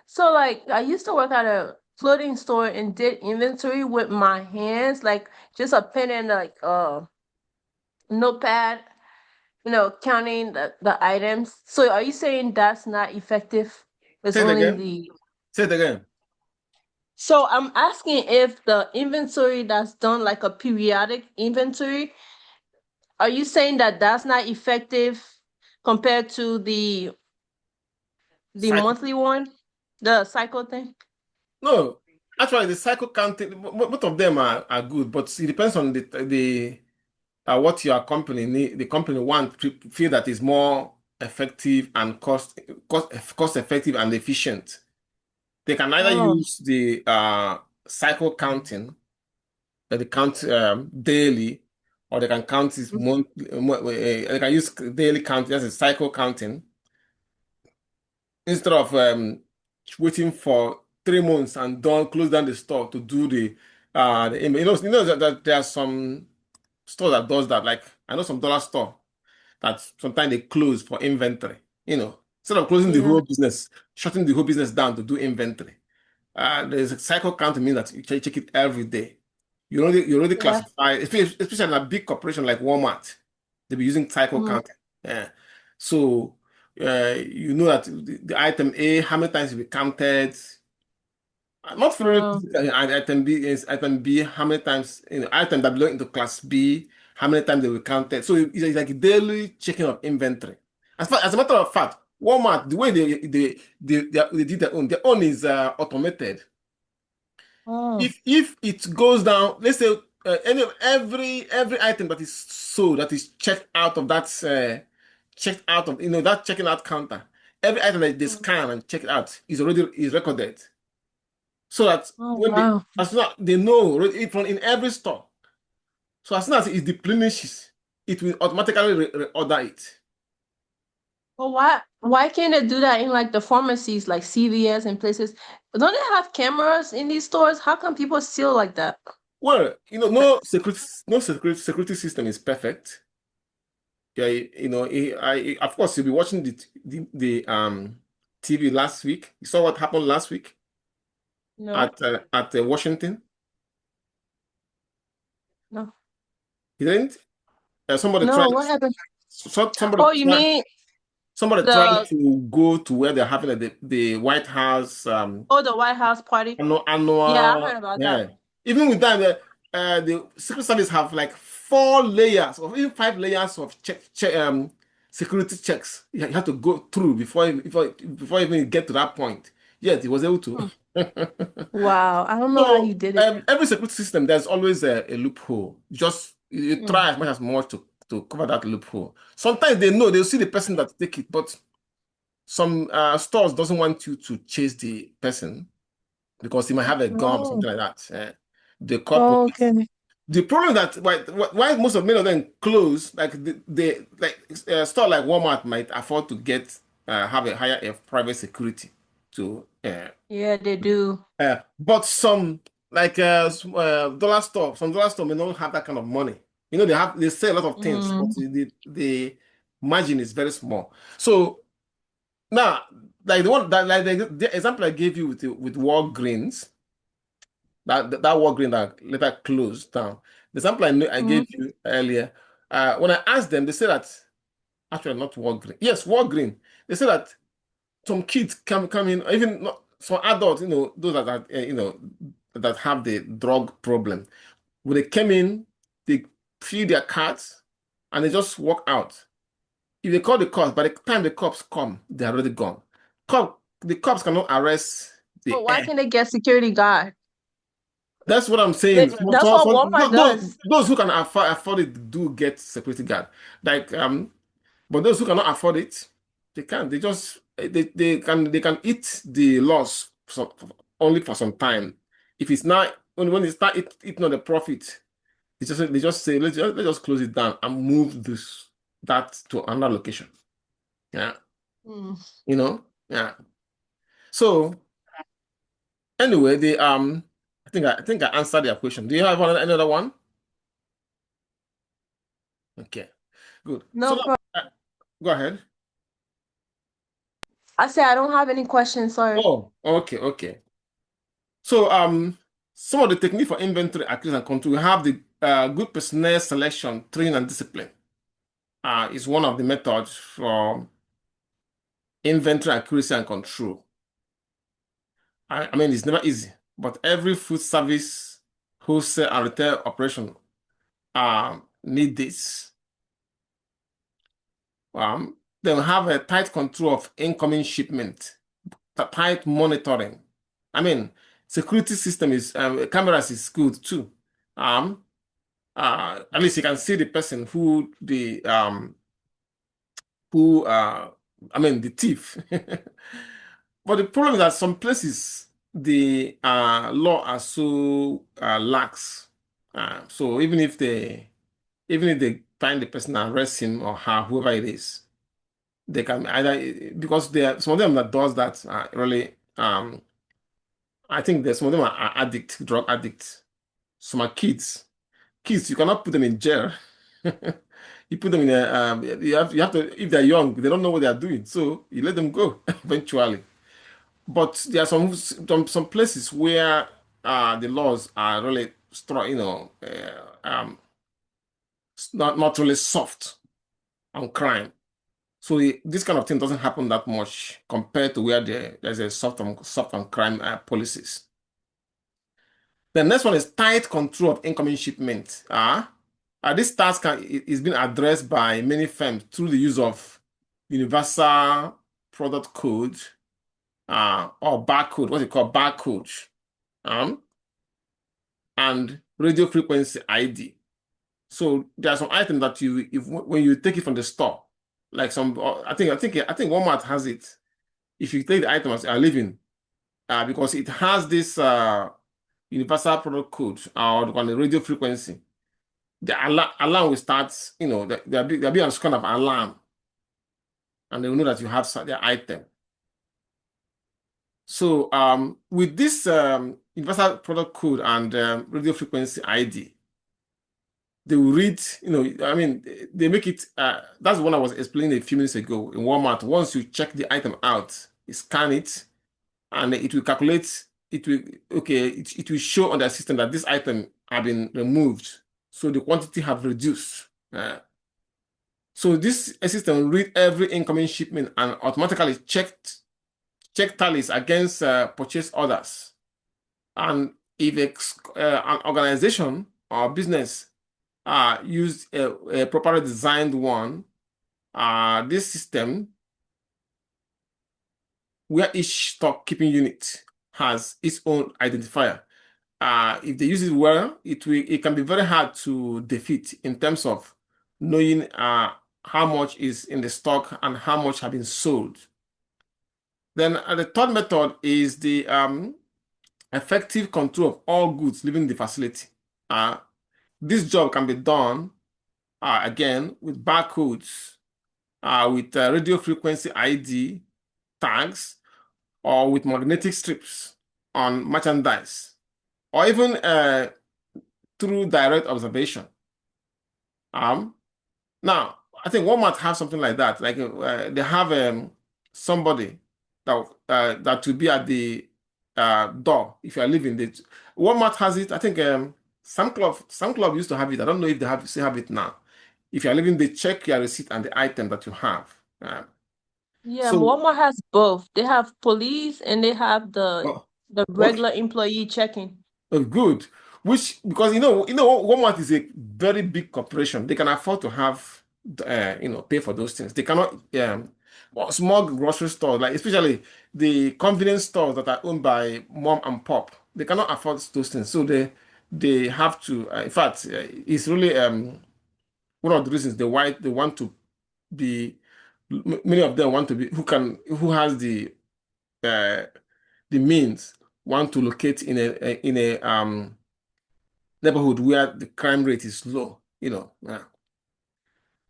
[SPEAKER 3] so like I used to work at a clothing store and did inventory with my hands, like just a pen and like notepad, counting the items. So are you saying that's not effective? It's
[SPEAKER 1] Say it
[SPEAKER 3] only
[SPEAKER 1] again. Say it again.
[SPEAKER 3] So I'm asking if the inventory that's done like a periodic inventory, are you saying that that's not effective compared to the
[SPEAKER 1] Cycle.
[SPEAKER 3] monthly one, the cycle thing?
[SPEAKER 1] No, actually, the cycle counting, both of them are good, but it depends on the what your company need, the company want to feel that is more effective and cost effective and efficient. They can either
[SPEAKER 3] Oh.
[SPEAKER 1] use the cycle counting, that they count daily, or they can count this monthly. They can use daily count, that's a cycle counting, instead of waiting for 3 months and don't close down the store to do the email. You know that there are some stores that does that. Like I know some dollar store that sometimes they close for inventory. Instead of closing the
[SPEAKER 3] Yeah.
[SPEAKER 1] whole business, shutting the whole business down to do inventory. There's a cycle counting means that you check it every day. You already
[SPEAKER 3] Yeah.
[SPEAKER 1] classify, especially in a big corporation like Walmart, they'll be using cycle
[SPEAKER 3] Mhm.
[SPEAKER 1] counting. Yeah. So you know that the item A, how many times will be counted. Not
[SPEAKER 3] Oh.
[SPEAKER 1] physically, and item B is item B, how many times, item that belong into class B, how many times they will count it. So it's like a daily checking of inventory. As a matter of fact, Walmart, the way they did their own is automated.
[SPEAKER 3] Oh.
[SPEAKER 1] If it goes down, let's say every item that is sold that is checked out of that checking out counter, every item that they scan and check it out is recorded. So that
[SPEAKER 3] Oh,
[SPEAKER 1] when
[SPEAKER 3] wow.
[SPEAKER 1] as soon as they know from in every store. So as soon as it deplenishes, it will automatically reorder it.
[SPEAKER 3] Well, why can't they do that in like the pharmacies like CVS and places? Don't they have cameras in these stores? How come people steal like that?
[SPEAKER 1] Well, no security system is perfect. Yeah, of course you'll be watching the TV last week. You saw what happened last week
[SPEAKER 3] No,
[SPEAKER 1] at Washington.
[SPEAKER 3] no,
[SPEAKER 1] You didn't? Somebody
[SPEAKER 3] no.
[SPEAKER 1] tried.
[SPEAKER 3] What happened?
[SPEAKER 1] Somebody
[SPEAKER 3] Oh, you
[SPEAKER 1] tried.
[SPEAKER 3] mean
[SPEAKER 1] Somebody tried
[SPEAKER 3] the
[SPEAKER 1] to go to where they're having the White House
[SPEAKER 3] the White House party? Yeah, I heard
[SPEAKER 1] annual.
[SPEAKER 3] about that.
[SPEAKER 1] Yeah. Even with that, the Secret Service have like 4 layers or even 5 layers of security checks you have to go through before even get to that point. Yet he was able to.
[SPEAKER 3] Hmm. Wow, I don't know how
[SPEAKER 1] So
[SPEAKER 3] you did it.
[SPEAKER 1] every security system, there's always a loophole. Just you
[SPEAKER 3] Hmm.
[SPEAKER 1] try as much as more to cover that loophole. Sometimes they'll see the person that take it, but some stores doesn't want you to chase the person because he might have a gun or
[SPEAKER 3] Oh,
[SPEAKER 1] something like that. They call police.
[SPEAKER 3] okay.
[SPEAKER 1] The problem that why most of many of them close, like a store like Walmart might afford to have a higher private security to
[SPEAKER 3] Yeah, they do.
[SPEAKER 1] but some like some dollar store may not have that kind of money. They sell a lot of things, but
[SPEAKER 3] Mm.
[SPEAKER 1] the margin is very small. So now, like the one that like the example I gave you with Walgreens, that Walgreens that later closed down. The example I
[SPEAKER 3] Mm.
[SPEAKER 1] gave you earlier, when I asked them, they said that actually not Walgreens. Yes, Walgreens. They said that some kids come in, even not some adults, those that have the drug problem. When they came in, they fill their cards and they just walk out. If they call the cops, by the time the cops come, they're already gone. The cops cannot arrest
[SPEAKER 3] But
[SPEAKER 1] the
[SPEAKER 3] why
[SPEAKER 1] air.
[SPEAKER 3] can't they get security guard?
[SPEAKER 1] That's what I'm saying.
[SPEAKER 3] That's what Walmart does.
[SPEAKER 1] Those who can afford it do get security guard. Like but those who cannot afford it, they can't. They can eat the loss only for some time. If it's not when they start eating on the profit, they just say let's just close it down and move that to another location. Yeah,
[SPEAKER 3] Mm.
[SPEAKER 1] yeah. So anyway, I think I answered your question. Do you have another one? Okay, good. So
[SPEAKER 3] No problem.
[SPEAKER 1] go ahead.
[SPEAKER 3] I said I don't have any questions. Sorry.
[SPEAKER 1] Oh, okay. So some of the technique for inventory accuracy and control, we have the good personnel selection, training, and discipline. Is one of the methods for inventory accuracy and control. I mean, it's never easy, but every food service, wholesale, and retail operation need this. They will have a tight control of incoming shipment, tight monitoring. I mean, security system cameras is good too. at least you can see the person who the the thief. But the problem is that some places the law are so lax. So even if they find the person and arrest him or her, whoever it is, they can either, because there are some of them that does that really I think there's some of them are addicts, drug addicts. Some are kids. Kids, you cannot put them in jail. You put them in a you have to, if they're young, they don't know what they are doing, so you let them go eventually. But there are some places where the laws are really strong, not really soft on crime. So this kind of thing doesn't happen that much compared to where there's a soft on crime policies. The next one is tight control of incoming shipment. This task is being addressed by many firms through the use of universal product code or barcode, what they call barcode, and radio frequency ID. So there are some items that when you take it from the store, like I think Walmart has it. If you take the item as you are living, because it has this universal product code or on the radio frequency, the alarm will start. There'll be a kind of alarm, and they will know that you have their item. So with this universal product code and radio frequency ID, they will read, they make it, that's the one I was explaining a few minutes ago in Walmart. Once you check the item out, you scan it, and it will calculate, it will show on the system that this item have been removed, so the quantity have reduced. So this system will read every incoming shipment and automatically check tallies against purchase orders. And if an organization or business used a properly designed one, this system, where each stock keeping unit has its own identifier, if they use it well, it can be very hard to defeat in terms of knowing how much is in the stock and how much have been sold. Then the third method is the effective control of all goods leaving the facility. This job can be done again with barcodes, with radio frequency ID tags, or with magnetic strips on merchandise, or even through direct observation. Now, I think Walmart have something like that. Like they have somebody that will be at the door if you are leaving. Walmart has it. I think some club used to have it. I don't know if they still have it now. If you are leaving, they check your receipt and the item that you have.
[SPEAKER 3] Yeah,
[SPEAKER 1] So-
[SPEAKER 3] Walmart has both. They have police and they have the
[SPEAKER 1] Oh,
[SPEAKER 3] regular employee checking.
[SPEAKER 1] Good. Because Walmart is a very big corporation. They can afford to have pay for those things. They cannot small grocery stores, like especially the convenience stores that are owned by mom and pop, they cannot afford those things. So they have to. In fact, it's really one of the reasons they want to be. Many of them want to be who has the means, want to locate in a neighborhood where the crime rate is low.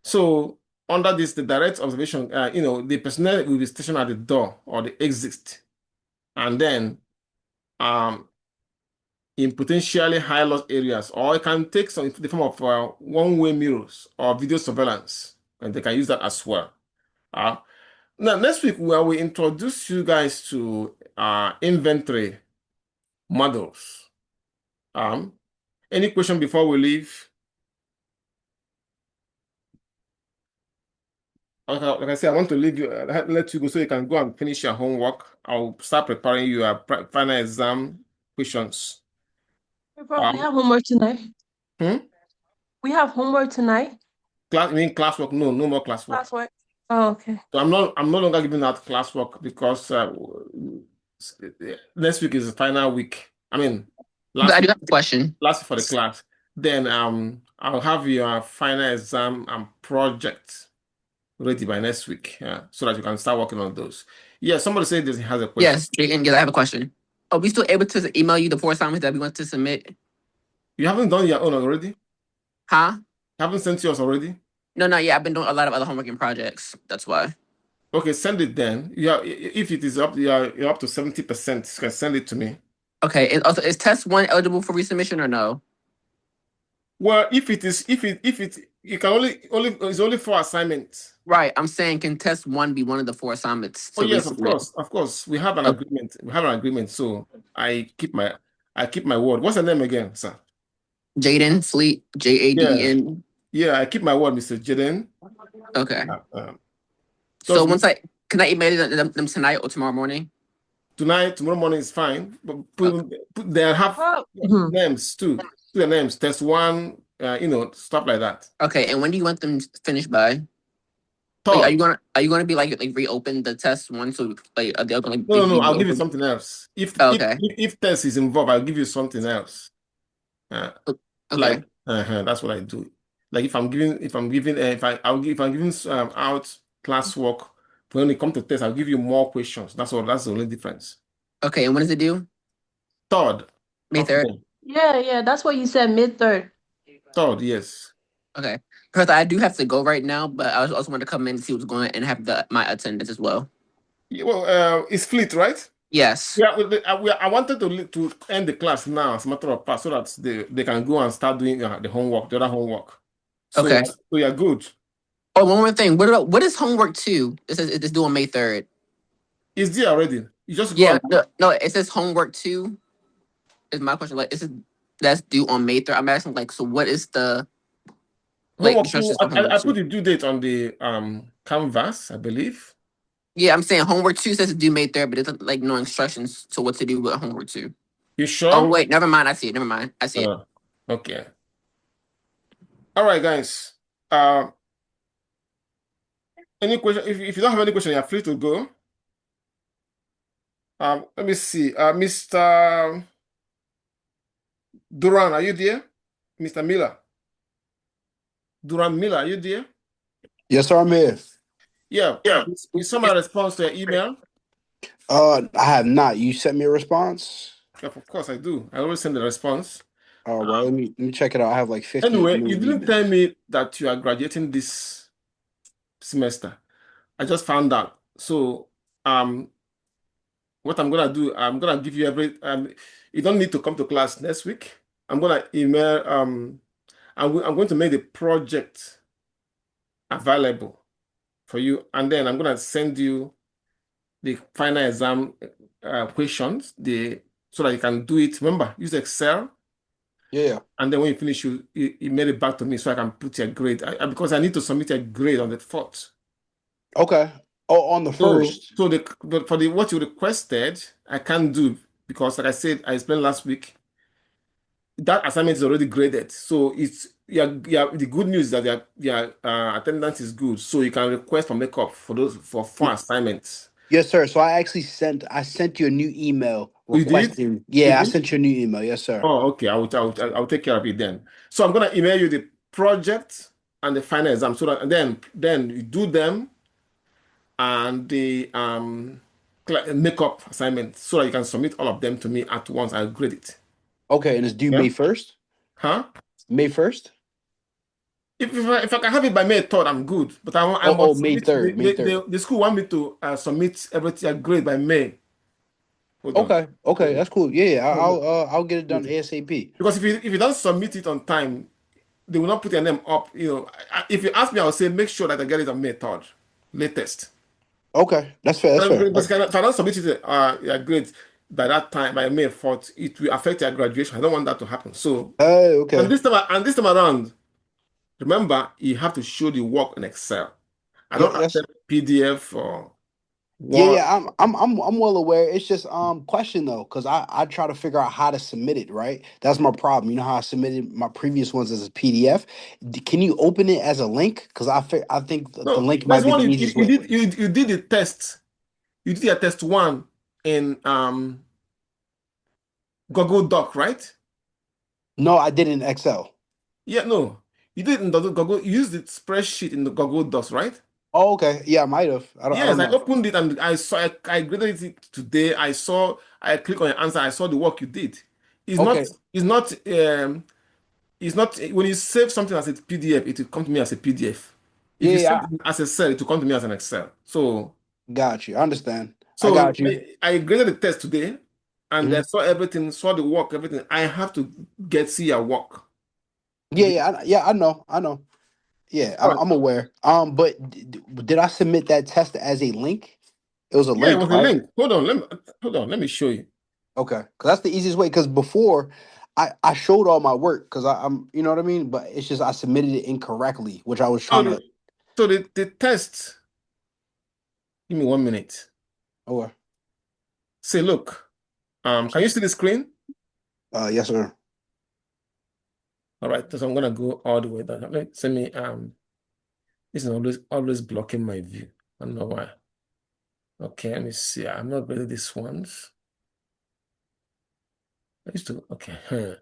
[SPEAKER 1] So under this, the direct observation, the personnel will be stationed at the door or the exit, and then in potentially high loss areas, or it can take the form of one-way mirrors or video surveillance, and they can use that as well. Now, next week, we will introduce you guys to inventory models. Any question before we leave? Like I said, I want to leave you, let you go so you can go and finish your homework. I'll start preparing your final exam questions.
[SPEAKER 3] We have homework tonight.
[SPEAKER 1] Hmm?
[SPEAKER 3] We have homework tonight.
[SPEAKER 1] Classwork? No more classwork.
[SPEAKER 3] Classwork. Oh, okay.
[SPEAKER 1] So I'm no longer giving out classwork because next week is the final week. I mean,
[SPEAKER 5] But I do have a question.
[SPEAKER 1] last week for the class. Then I'll have your final exam and project ready by next week, so that you can start working on those. Yeah, somebody said this has a question.
[SPEAKER 5] Yes, Jaden, yes, I have a question. Are we still able to email you the 4 assignments that we want to submit?
[SPEAKER 1] You haven't done your own already?
[SPEAKER 5] Huh?
[SPEAKER 1] Haven't sent yours already?
[SPEAKER 5] No, not yet. I've been doing a lot of other homework and projects. That's why.
[SPEAKER 1] Okay, send it then. Yeah, if it is up, you're up to 70%, you can send it to me.
[SPEAKER 5] Okay. And also, is test 1 eligible for resubmission or no?
[SPEAKER 1] Well, if you can it's only 4 assignments.
[SPEAKER 5] Right. I'm saying, can test 1 be one of the 4 assignments to
[SPEAKER 1] Oh yes, of
[SPEAKER 5] resubmit?
[SPEAKER 1] course. We have an
[SPEAKER 5] Okay.
[SPEAKER 1] agreement. We have an agreement. So I keep my word. What's the name again, sir?
[SPEAKER 5] Jaden Fleet, Jaden.
[SPEAKER 1] Yeah, I keep my word, Mr. Jaden.
[SPEAKER 5] Okay.
[SPEAKER 1] So
[SPEAKER 5] So can I email them tonight or tomorrow morning?
[SPEAKER 1] tomorrow morning is fine. But they have names too. Put their names. Test 1, stuff like that.
[SPEAKER 5] Okay. And when do you want them finished by?
[SPEAKER 1] Third.
[SPEAKER 5] Like, are you gonna be like reopen the test 1 so like are they gonna
[SPEAKER 1] No, I'll give you something else. If test is involved, I'll give you something else.
[SPEAKER 5] Okay.
[SPEAKER 1] Like that's what I do. Like if I'm giving out classwork, when it comes to test, I'll give you more questions. That's all. That's the only difference.
[SPEAKER 5] Okay, and when is it due?
[SPEAKER 1] 3rd.
[SPEAKER 5] May 3rd.
[SPEAKER 3] Yeah, that's what you said, mid-3rd.
[SPEAKER 1] 3rd, yes.
[SPEAKER 5] Okay. Because I do have to go right now, but I also want to come in and see what's going on and have my attendance as well.
[SPEAKER 1] Yeah, well, it's Fleet, right?
[SPEAKER 5] Yes.
[SPEAKER 1] Yeah, I wanted to end the class now as a matter of fact, so that they can go and start doing the other homework. So,
[SPEAKER 5] Okay.
[SPEAKER 1] So you're good.
[SPEAKER 5] Oh, one more thing. What is homework 2? It says it's due on May 3rd.
[SPEAKER 1] It's there already. You just go.
[SPEAKER 5] Yeah. No, it says homework 2. Is my question like that's due on May 3rd? I'm asking so what is the instructions for homework
[SPEAKER 1] I
[SPEAKER 5] 2?
[SPEAKER 1] put the due date on the canvas, I believe.
[SPEAKER 5] Yeah, I'm saying homework 2 says it's due May 3rd, but it's no instructions to what to do with homework 2.
[SPEAKER 1] You sure?
[SPEAKER 5] Oh wait, never mind. I see it. Never mind. I see it.
[SPEAKER 1] Okay. All right, guys. Any question? If you don't have any question, you're free to go. Let me see. Mr. Duran, are you there? Mr. Miller. Duran Miller, are you there?
[SPEAKER 6] Yes, sir, I'm here.
[SPEAKER 1] Yeah. You saw my response to your email?
[SPEAKER 6] I have not. You sent me a response?
[SPEAKER 1] Yeah, of course I do. I always send the response.
[SPEAKER 6] All right, let me check it out. I have like 50.
[SPEAKER 1] Anyway, you didn't tell me that you are graduating this semester. I just found out. So, what I'm gonna do, I'm gonna give you you don't need to come to class next week. I'm gonna email. I'm going to make the project available for you, and then I'm gonna send you the final exam questions, so that you can do it. Remember, use Excel.
[SPEAKER 6] Yeah.
[SPEAKER 1] And then when you finish, you mail it back to me so I can put your grade. Because I need to submit a grade on the 4th.
[SPEAKER 6] Okay. Oh, on the 1st.
[SPEAKER 1] So for what you requested, I can't do because, like I said, I explained last week, that assignment is already graded. So it's the good news is that your attendance is good. So you can request for makeup for 4 assignments.
[SPEAKER 6] Yes, sir. So I sent you a new email
[SPEAKER 1] You did?
[SPEAKER 6] requesting. Yeah, I sent you a new email. Yes, sir.
[SPEAKER 1] Oh, okay. I'll take care of it then. So I'm gonna email you the project and the final exam, so that then you do them and the makeup assignment, so that you can submit all of them to me at once. I'll grade it.
[SPEAKER 6] Okay, and it's due May 1st?
[SPEAKER 1] Huh?
[SPEAKER 6] May 1st?
[SPEAKER 1] If I can have it by May 3rd, I'm good. But I
[SPEAKER 6] May
[SPEAKER 1] must
[SPEAKER 6] 3rd. May 3rd.
[SPEAKER 1] The school want me to submit everything grade by May. Hold on.
[SPEAKER 6] Okay, that's cool. Yeah, I'll get it done ASAP.
[SPEAKER 1] Because if you don't submit it on time, they will not put your name up. If you ask me, I'll say make sure that I get it on May 3rd, latest.
[SPEAKER 6] Okay, that's fair. That's fair.
[SPEAKER 1] If I don't submit it your grades by that time, by May 4th, it will affect your graduation. I don't want that to happen. So
[SPEAKER 6] okay.
[SPEAKER 1] And this time around, remember, you have to show the work in Excel. I don't accept PDF or Word.
[SPEAKER 6] Yeah, I'm well aware. It's just question though, because I try to figure out how to submit it, right? That's my problem. You know how I submitted my previous ones as a PDF? Can you open it as a link? Because I think the link might be the easiest way.
[SPEAKER 1] You did the test. You did your test 1 in Google Doc, right?
[SPEAKER 6] No, I did it in Excel.
[SPEAKER 1] Yeah, no. You did it in the Google. You used the spreadsheet in the Google Docs, right?
[SPEAKER 6] Oh, okay. Yeah, I might have. I
[SPEAKER 1] Yes,
[SPEAKER 6] don't
[SPEAKER 1] I
[SPEAKER 6] know.
[SPEAKER 1] opened it and I saw. I graded it today. I click on your answer. I saw the work you did. It's not.
[SPEAKER 6] Okay.
[SPEAKER 1] It's not. It's not. When you save something as a PDF, it will come to me as a PDF. If
[SPEAKER 6] Yeah,
[SPEAKER 1] you
[SPEAKER 6] yeah,
[SPEAKER 1] save it as Excel, it will come to me as an Excel. So,
[SPEAKER 6] I got you. I understand. I
[SPEAKER 1] so
[SPEAKER 6] got you.
[SPEAKER 1] I graded the test today, and I
[SPEAKER 6] Mhm.
[SPEAKER 1] saw everything. Saw the work, everything. I have to see your work.
[SPEAKER 6] Yeah, yeah, I know. I know. Yeah,
[SPEAKER 1] All right.
[SPEAKER 6] I'm aware. But did I submit that test as a link? It was a
[SPEAKER 1] Yeah, it
[SPEAKER 6] link,
[SPEAKER 1] was a
[SPEAKER 6] right?
[SPEAKER 1] link. Hold on. Let me show you.
[SPEAKER 6] Okay, because that's the easiest way. Because before, I showed all my work because I'm, you know what I mean. But it's just I submitted it incorrectly, which I was
[SPEAKER 1] So
[SPEAKER 6] trying to.
[SPEAKER 1] the test. Give me 1 minute.
[SPEAKER 6] Oh,
[SPEAKER 1] Say, look. Can you see the screen?
[SPEAKER 6] yes, sir.
[SPEAKER 1] All right. So I'm gonna go all the way down. Send me. This is always blocking my view. I don't know why. Okay, let me see. I'm not ready this ones. I used to. Okay.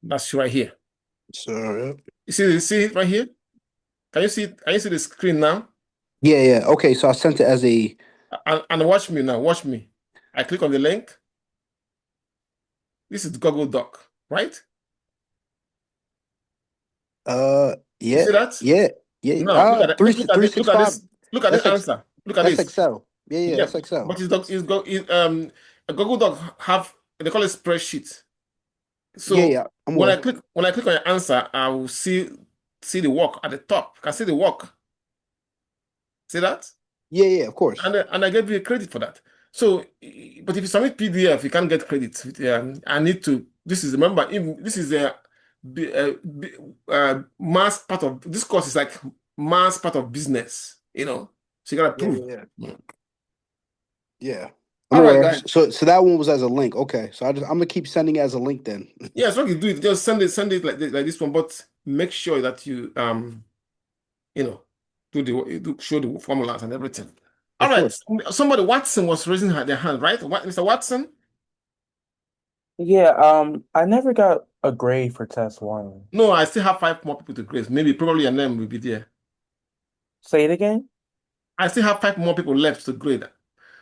[SPEAKER 1] That's right here.
[SPEAKER 6] Sir.
[SPEAKER 1] You see it right here? Can you see it? Can you see the screen now?
[SPEAKER 6] Yeah, yeah. Okay, so I sent it as a.
[SPEAKER 1] And watch me now. Watch me. I click on the link. This is Google Doc, right? You
[SPEAKER 6] Yeah,
[SPEAKER 1] see that?
[SPEAKER 6] yeah, yeah.
[SPEAKER 1] Now look at it.
[SPEAKER 6] Three
[SPEAKER 1] Look at
[SPEAKER 6] three
[SPEAKER 1] it. Look
[SPEAKER 6] six
[SPEAKER 1] at
[SPEAKER 6] five.
[SPEAKER 1] this. Look at this
[SPEAKER 6] That's
[SPEAKER 1] answer. Look at
[SPEAKER 6] that's
[SPEAKER 1] this.
[SPEAKER 6] Excel. Yeah, yeah,
[SPEAKER 1] Yeah,
[SPEAKER 6] that's Excel.
[SPEAKER 1] but a Google Doc have they call it spreadsheet.
[SPEAKER 6] Yeah,
[SPEAKER 1] So
[SPEAKER 6] yeah. I'm aware.
[SPEAKER 1] when I click on your answer, I will see the work at the top. You can see the work. See that?
[SPEAKER 6] Yeah, yeah. Of course.
[SPEAKER 1] And I give you a credit for that. So, but if you submit PDF, you can't get credit. I need to. This is remember. This is mass part of this course is like mass part of business. So you gotta
[SPEAKER 6] Yeah,
[SPEAKER 1] prove.
[SPEAKER 6] yeah, yeah. Yeah. I'm
[SPEAKER 1] All right,
[SPEAKER 6] aware.
[SPEAKER 1] guys.
[SPEAKER 6] So that one was as a link. Okay. So I'm gonna keep sending it as a link then.
[SPEAKER 1] Yeah, so you do it. Just send it like this one, but make sure that you you know show the formulas and everything. All
[SPEAKER 6] Of
[SPEAKER 1] right.
[SPEAKER 6] course.
[SPEAKER 1] Somebody Watson was raising their hand, right? What, Mr. Watson?
[SPEAKER 7] Yeah, I never got a grade for test one.
[SPEAKER 1] No, I still have 5 more people to grade. Maybe probably your name will be there.
[SPEAKER 7] Say it again?
[SPEAKER 1] I still have 5 more people left to grade.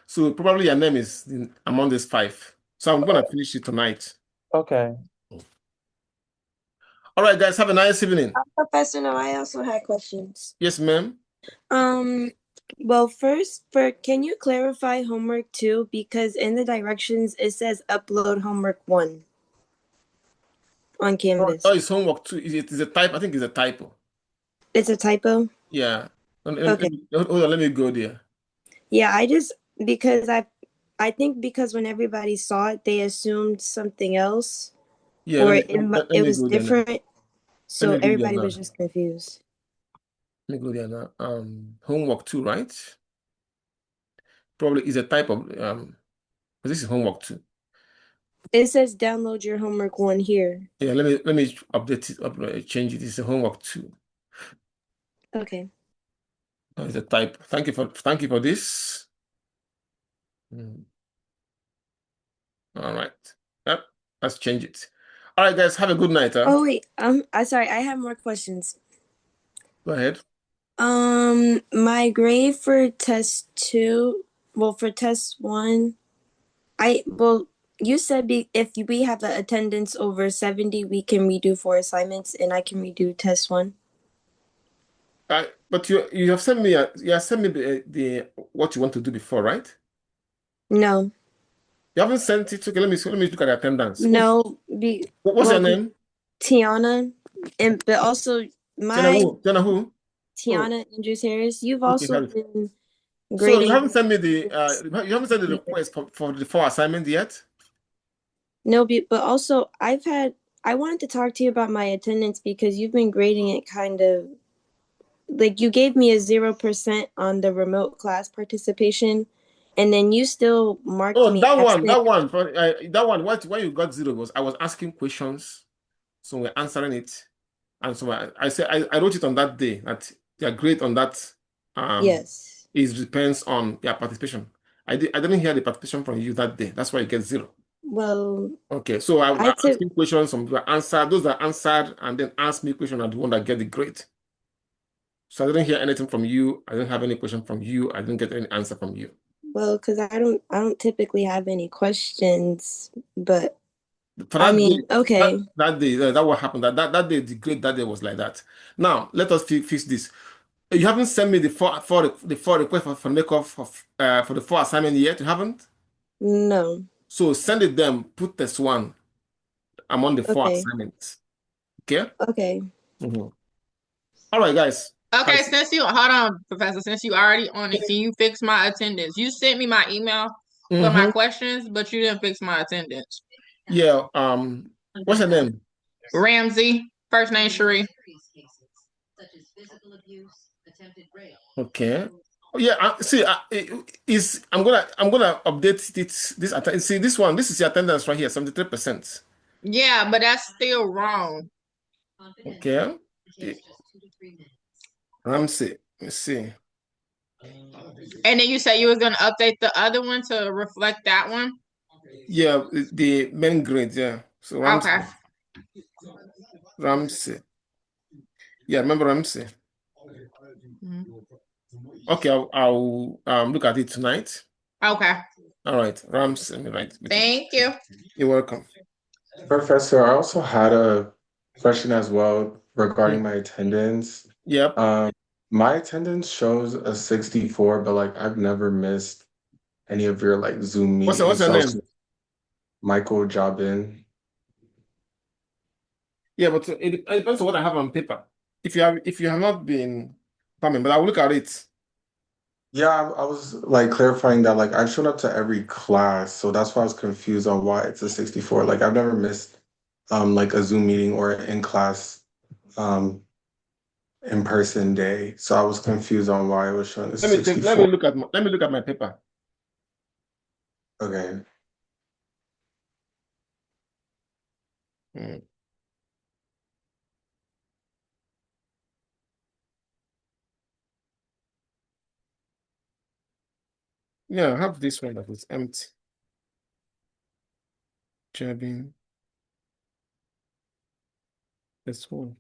[SPEAKER 1] So probably your name is among these 5. So I'm gonna finish it tonight.
[SPEAKER 7] Okay.
[SPEAKER 1] All right, guys, have a nice evening.
[SPEAKER 2] Professor, no, I also had questions.
[SPEAKER 1] Yes, ma'am.
[SPEAKER 2] Well, can you clarify homework 2? Because in the directions it says upload homework 1 on Canvas.
[SPEAKER 1] Oh, it's homework 2. It is a type. I think it's a typo.
[SPEAKER 2] It's a typo?
[SPEAKER 1] Yeah.
[SPEAKER 2] Okay.
[SPEAKER 1] Hold on, let me go there.
[SPEAKER 2] Yeah, because I think because when everybody saw it, they assumed something else,
[SPEAKER 1] Yeah,
[SPEAKER 2] or
[SPEAKER 1] let
[SPEAKER 2] it
[SPEAKER 1] me
[SPEAKER 2] was
[SPEAKER 1] go there now.
[SPEAKER 2] different. So
[SPEAKER 1] me go there
[SPEAKER 2] everybody
[SPEAKER 1] now.
[SPEAKER 2] was just confused.
[SPEAKER 1] Let me go there now. Homework 2, right? Probably is a type of this is homework 2.
[SPEAKER 2] It says download your homework 1 here.
[SPEAKER 1] Yeah, let me update it, change it. It's a homework 2.
[SPEAKER 2] Okay.
[SPEAKER 1] Oh, it's a type. Thank you for this. All right. Yep, let's change it. All right, guys, have a good night.
[SPEAKER 2] Oh wait, I'm sorry, I have more questions.
[SPEAKER 1] Go ahead.
[SPEAKER 2] My grade for test 2, well, for test 1, you said if we have the attendance over 70, we can redo 4 assignments, and I can redo test 1.
[SPEAKER 1] But you have sent me the what you want to do before, right?
[SPEAKER 2] No,
[SPEAKER 1] You haven't sent it. Okay, let me look at the attendance.
[SPEAKER 2] no,
[SPEAKER 1] What's your name?
[SPEAKER 2] Tiana, but also
[SPEAKER 1] Tiana who?
[SPEAKER 2] Tiana Andrews Harris. You've
[SPEAKER 1] Okay,
[SPEAKER 2] also
[SPEAKER 1] Harris.
[SPEAKER 2] been
[SPEAKER 1] So
[SPEAKER 2] grading.
[SPEAKER 1] you haven't sent me the you haven't sent the request for the 4 assignment yet?
[SPEAKER 2] No, but also I wanted to talk to you about my attendance because you've been grading it kind of like you gave me a 0% on the remote class participation, and then you still marked me absent.
[SPEAKER 1] that one. Why you got 0 was I was asking questions, so we're answering it, and so I said I wrote it on that day that your grade on that
[SPEAKER 2] Yes.
[SPEAKER 1] depends on your participation. I didn't hear the participation from you that day. That's why you get 0.
[SPEAKER 2] Well,
[SPEAKER 1] Okay, so I
[SPEAKER 2] I
[SPEAKER 1] ask
[SPEAKER 2] took
[SPEAKER 1] you questions, some people answer, those that answered and then ask me question are the one that get the grade. So I didn't hear anything from you. I didn't have any question from you. I didn't get any answer from you.
[SPEAKER 2] well, because I don't typically have any questions, but
[SPEAKER 1] For
[SPEAKER 2] I
[SPEAKER 1] that day,
[SPEAKER 2] mean, okay.
[SPEAKER 1] that day, that what happened. That day, the grade that day was like that. Now let us fix this. You haven't sent me the four requests for make-off for the 4 assignment yet. You haven't.
[SPEAKER 2] No.
[SPEAKER 1] So send it them. Put this one among the 4
[SPEAKER 2] Okay.
[SPEAKER 1] assignments. Okay.
[SPEAKER 2] Okay.
[SPEAKER 1] Mhm. All right, guys.
[SPEAKER 5] Okay, hold on, Professor, since you already on it, can you fix my attendance? You sent me my email for my questions, but you didn't fix my attendance.
[SPEAKER 1] Yeah. What's her name?
[SPEAKER 5] Ramsey, first name Sheree.
[SPEAKER 1] Okay. Oh, yeah. See, I'm gonna update this attendance. See this one. This is the attendance right here, 73%.
[SPEAKER 5] Yeah, but that's still wrong.
[SPEAKER 1] Okay. Ramsey. Let's see.
[SPEAKER 5] And then you said you was gonna update the other one to reflect that one.
[SPEAKER 1] Yeah, the main grade. Yeah. So Ramsey.
[SPEAKER 5] Okay.
[SPEAKER 1] Ramsey. Yeah, remember Ramsey. Okay, I'll look at it tonight.
[SPEAKER 5] Okay.
[SPEAKER 1] All right, Ramsey. Right.
[SPEAKER 5] Thank you.
[SPEAKER 1] You're welcome.
[SPEAKER 8] Professor, I also had a question as well regarding my attendance.
[SPEAKER 1] Yep.
[SPEAKER 8] My attendance shows a 64, but like I've never missed any of your like Zoom meetings.
[SPEAKER 1] What's her name?
[SPEAKER 8] Michael Jobin.
[SPEAKER 1] Yeah, but it depends on what I have on paper. If you have not been coming, but I will look at it.
[SPEAKER 8] Yeah, I was like clarifying that like I've shown up to every class, so that's why I was confused on why it's a 64. Like I've never missed like a Zoom meeting or an in-class in-person day. So I was confused on why it was showing a 64.
[SPEAKER 1] Let me look at my paper.
[SPEAKER 8] Okay.
[SPEAKER 1] Yeah, I have this one that is empty. Jabin. This one.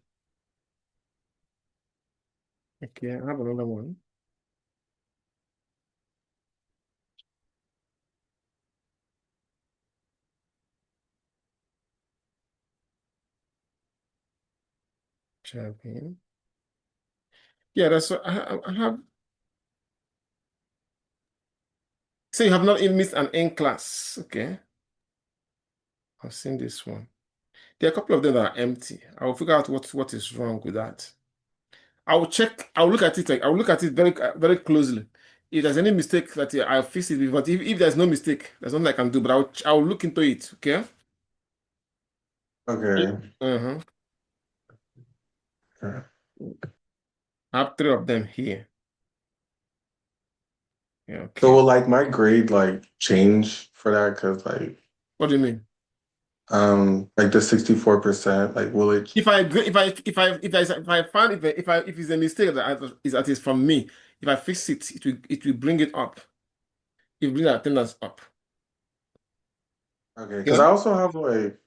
[SPEAKER 1] Okay, I have another one. Jabin. Yeah, that's what I have. So you have not even missed an in class. Okay. I've seen this one. There are a couple of them that are empty. I'll figure out what is wrong with that. I'll check. I'll look at it. I'll look at it very closely. If there's any mistake that I'll fix it. But if there's no mistake, there's nothing I can do. But I'll look into it. Okay.
[SPEAKER 8] Okay.
[SPEAKER 1] Uh-huh.
[SPEAKER 8] Okay.
[SPEAKER 1] I have 3 of them here. Yeah. Okay.
[SPEAKER 8] So will like my grade like change for that? Because like
[SPEAKER 1] What do you mean?
[SPEAKER 8] like the 64%, like will it
[SPEAKER 1] If I find if it's a mistake that is from me, if I fix it, it will bring it up. It will bring the attendance up.
[SPEAKER 8] okay? Because I also have like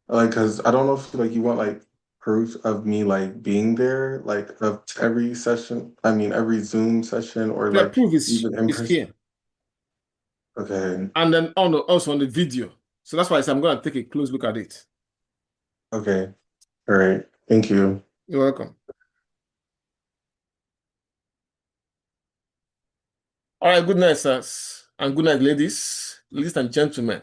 [SPEAKER 8] because I don't know if like you want like proof of me like being there like of every session. I mean every Zoom session or
[SPEAKER 1] The
[SPEAKER 8] like
[SPEAKER 1] proof is
[SPEAKER 8] even in person.
[SPEAKER 1] here.
[SPEAKER 8] Okay.
[SPEAKER 1] And then also on the video. So that's why I said I'm going to take a close look at it.
[SPEAKER 8] Okay. All right. Thank you.
[SPEAKER 1] You're welcome. All right, good night, sirs. And good night, ladies and gentlemen.